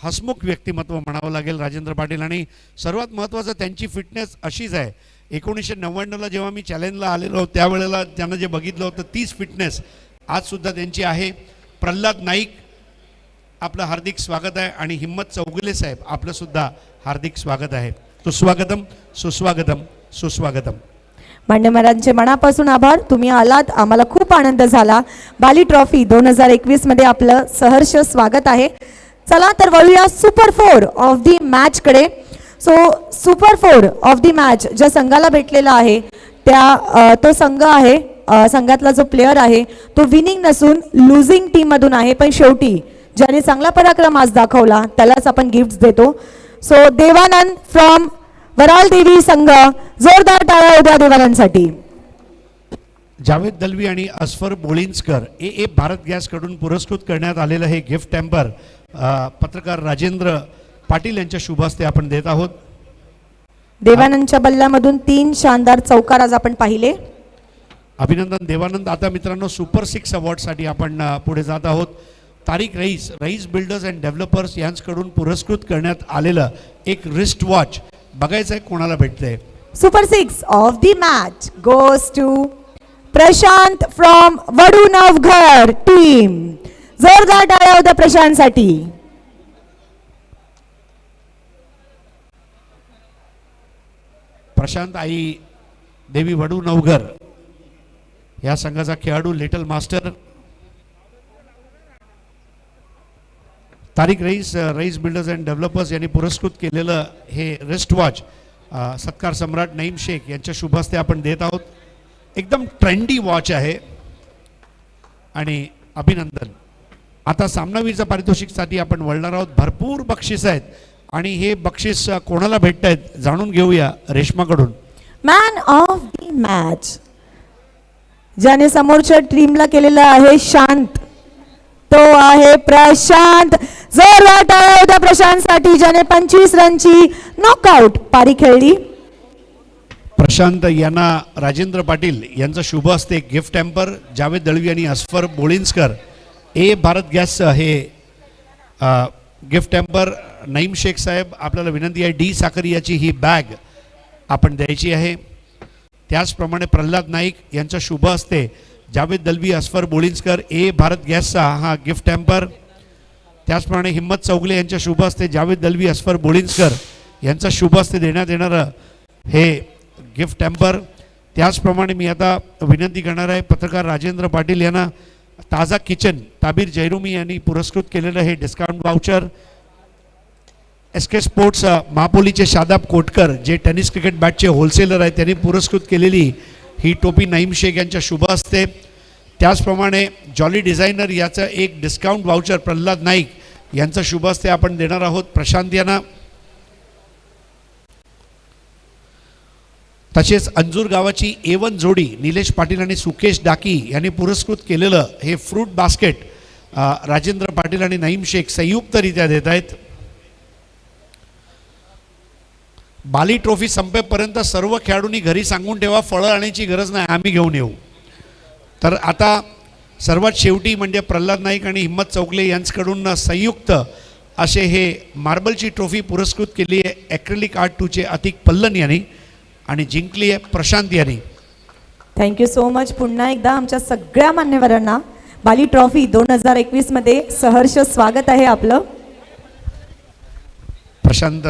हसमुख व्यक्तिमत्व म्हणावं लागेल राजेंद्र पाटील। आणि सर्वात महत्त्वाचं त्यांची फिटनेस अशीच आहे। 1999ला जेव्हा मी चॅलेंजला आलेलो त्यावेळेला त्यांना जे बघितलं होतं तीच फिटनेस आजसुद्धा त्यांची आहे। प्रल्हाद नाईक आपलं हार्दिक स्वागत आहे आणि हिम्मत चौगुले साहेब आपलं सुद्धा हार्दिक स्वागत आहे। सुस्वागतम सुस्वागतम सुस्वागतम। मान्यवरांचे मनापासून आभार, तुम्ही आलात, आम्हाला खूप आनंद झाला। बाली ट्रॉफी 2021 मध्ये आपलं सहर्ष स्वागत आहे। चला तर वळूया सुपर 4 ऑफ दी मॅच कडे। So super 4 of the match ज्या संघाला भेटलेला आहे त्या तो संघ आहे, संघातला जो प्लेयर आहे तो विनिंग नसून लुझिंग टीम मधून आहे, पण शेवटी ज्याने चांगला पराक्रम आज दाखवला त्यालाच आपण गिफ्ट्स देतो। सो देवानंद फ्रॉम वराल देवी संघ, जोरदार टाळ्या उद्या देवानंदसाठी। जावेद दलवी आणि अस्फर बोळिंजकर AA भारत गॅस कडून पुरस्कृत करण्यात आलेलं हे गिफ्ट टेम्पर पत्रकार राजेंद्र पाटील यांच्या शुभ हस्ते आपण देत आहोत। देवानंदच्या बल्ल्यामधून 3 शानदार चौकार आज आपण पाहिले। अभिनंदन देवानंद। आता मित्रांनो सुपर 6 अवॉर्डसाठी आपण पुढे जात आहोत। Tariq rice builders and developers यांच्याकडून पुरस्कृत करण्यात आलेलं एक रिस्ट वॉच बघायचं आहे कोणाला भेटतंय। Super 6 of the match goes to Prashant from Vadunavghar team. जोरदार टाळ्या उद्या प्रशांतसाठी। प्रशांत आई देवी वडूनवघर या संघाचा खेळाडू little master Tariq Rais Rais builders and developers यांनी पुरस्कृत केलेलं हे रिस्ट वॉच सत्कार सम्राट नईम शेख यांच्या शुभ हस्ते आपण देत आहोत. एकदम ट्रेंडी वॉच आहे आणि अभिनंदन. आता सामनावीरच्या पारितोषिकसाठी आपण वळणार आहोत. भरपूर बक्षीस आहेत आणि हे बक्षीस कोणाला भेटत आहेत जाणून घेऊया रेश्माकडून. मॅन ऑफ द मॅच ज्याने समोरच्या टीमला केलेलं आहे शांत, तो आहे प्रशांत. जोरदार टाळ्या होत्या प्रशांतसाठी, ज्याने 25 रनची नॉकआउट पारी खेळली. प्रशांत यांना राजेंद्र पाटील यांचा शुभ हस्ते गिफ्ट हॅम्पर, जावेद दळवी आणि अस्फर बोळिंजकर ए भारत गॅस हे गिफ्ट हॅम्पर. नईम शेख साहेब आपल्याला विनंती आहे डी साकरियाची ही बॅग आपण द्यायची आहे. त्याचप्रमाणे प्रल्हाद नाईक यांच्या शुभ हस्ते जावेद दलवी अस्फर बोळिंजकर ए भारत गॅसचा हा गिफ्ट हॅम्पर. त्याचप्रमाणे हिम्मत चौगले यांच्या शुभ हस्ते जावेद दलवी अस्फर बोळिंजकर यांचा शुभ हस्ते देण्यात येणारं हे गिफ्ट हॅम्पर. त्याचप्रमाणे मी आता विनंती करणार आहे पत्रकार राजेंद्र पाटील यांना ताजा किचन ताबीर जयरुमी यांनी पुरस्कृत केलेलं हे डिस्काउंट वाउचर. SK स्पोर्ट्स महापोलीचे शादाब कोटकर जे टेनिस क्रिकेट बॅटचे होलसेलर आहेत त्यांनी पुरस्कृत केलेली ही टोपी नईम शेख यांच्या शुभ हस्ते. त्याचप्रमाणे जॉली डिझायनर याचं एक डिस्काउंट वाउचर प्रल्हाद नाईक यांचा शुभ हस्ते आपण देणार आहोत प्रशांत यांना. तसेच अंजूर गावाची A1 जोडी निलेश पाटील आणि सुकेश डाकी यांनी पुरस्कृत केलेलं हे फ्रूट बास्केट राजेंद्र पाटील आणि नईम शेख संयुक्तरित्या देत आहेत. बाली ट्रॉफी संपेपर्यंत सर्व खेळाडूंनी घरी सांगून ठेवा फळं आणायची गरज नाही, आम्ही घेऊन येऊ. तर आता सर्वात शेवटी म्हणजे प्रल्हाद नाईक आणि हिम्मत चौगले यांच्याकडून संयुक्त असे हे मार्बलची ट्रॉफी पुरस्कृत केली आहे ॲक्रेलिक आर्ट 2चे अतिक पल्लन यांनी आणि जिंकली आहे प्रशांत यांनी. Thank you so much. पुन्हा एकदा आमच्या सगळ्या मान्यवरांना बाली ट्रॉफी 2021 मध्ये सहर्ष स्वागत आहे आपलं. प्रशांत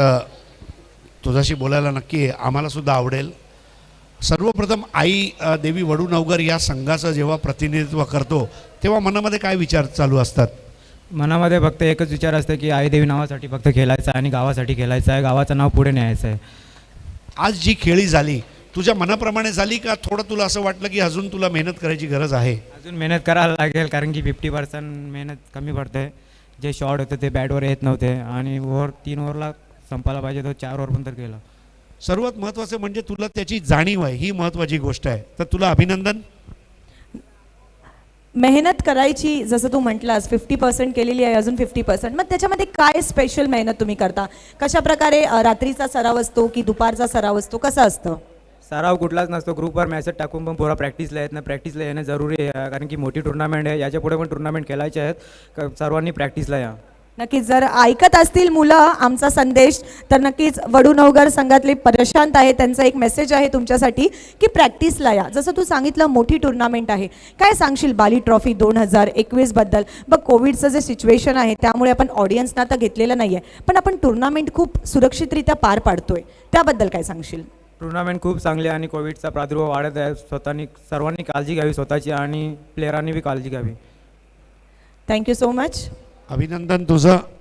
तुझ्याशी बोलायला नक्की आम्हाला सुद्धा आवडेल. सर्वप्रथम आई देवी वडूनवगर या संघाचं जेव्हा प्रतिनिधित्व करतो तेव्हा मनामध्ये काय विचार चालू असतात? मनामध्ये फक्त एकच विचार असते की आई देवी नावासाठी फक्त खेळायचं आहे आणि गावासाठी खेळायचं आहे, गावाचं नाव पुढे न्यायचं आहे. आज जी खेळी झाली तुझ्या मनाप्रमाणे झाली का थोडं तुला असं वाटलं की अजून तुला मेहनत करायची गरज आहे? अजून मेहनत करायला लागेल कारण की 50% मेहनत कमी पडते. जे शॉट होते ते बॅटवर येत नव्हते आणि 3 ओव्हरला संपायला पाहिजे तो 4 ओव्हर पण तर केला. सर्वात महत्त्वाचं म्हणजे तुला त्याची जाणीव आहे, ही महत्त्वाची गोष्ट आहे. तर तुला अभिनंदन. मेहनत करायची जसं तू म्हटलास 50% केलेली आहे, अजून 50%. मग त्याच्यामध्ये काय स्पेशल मेहनत तुम्ही करता? कशा प्रकारे रात्रीचा सराव असतो की दुपारचा सराव असतो, कसं असतं? सराव कुठलाच नसतो. ग्रुपवर मॅसेज टाकून पण पोरा प्रॅक्टिसला येत नाही. प्रॅक्टिसला येणं जरुरी आहे कारण की मोठी टुर्नामेंट आहे. याच्या पुढे पण टुर्नामेंट खेळायचे आहेत. सर्वांनी प्रॅक्टिसला या. नक्कीच जर ऐकत असतील मुलं आमचा संदेश तर नक्कीच वडूनवगर संघातले प्रशांत आहे, त्यांचा एक मेसेज आहे तुमच्यासाठी की प्रॅक्टिसला या. जसं तू सांगितलं मोठी टुर्नामेंट आहे, काय सांगशील बाली ट्रॉफी 2021 बद्दल? बघ कोविडचं जे सिच्युएशन आहे त्यामुळे आपण ऑडियन्सना तर घेतलेलं नाही आहे, पण आपण टुर्नामेंट खूप सुरक्षितरित्या पार पाडतोय, त्याबद्दल काय सांगशील? टुर्नामेंट खूप चांगली आणि कोविडचा प्रादुर्भाव वाढत आहे. सर्वांनी काळजी घ्यावी स्वतःची आणि प्लेयरांनी बी काळजी घ्यावी. Thank you so much. अभिनंदन तुझं.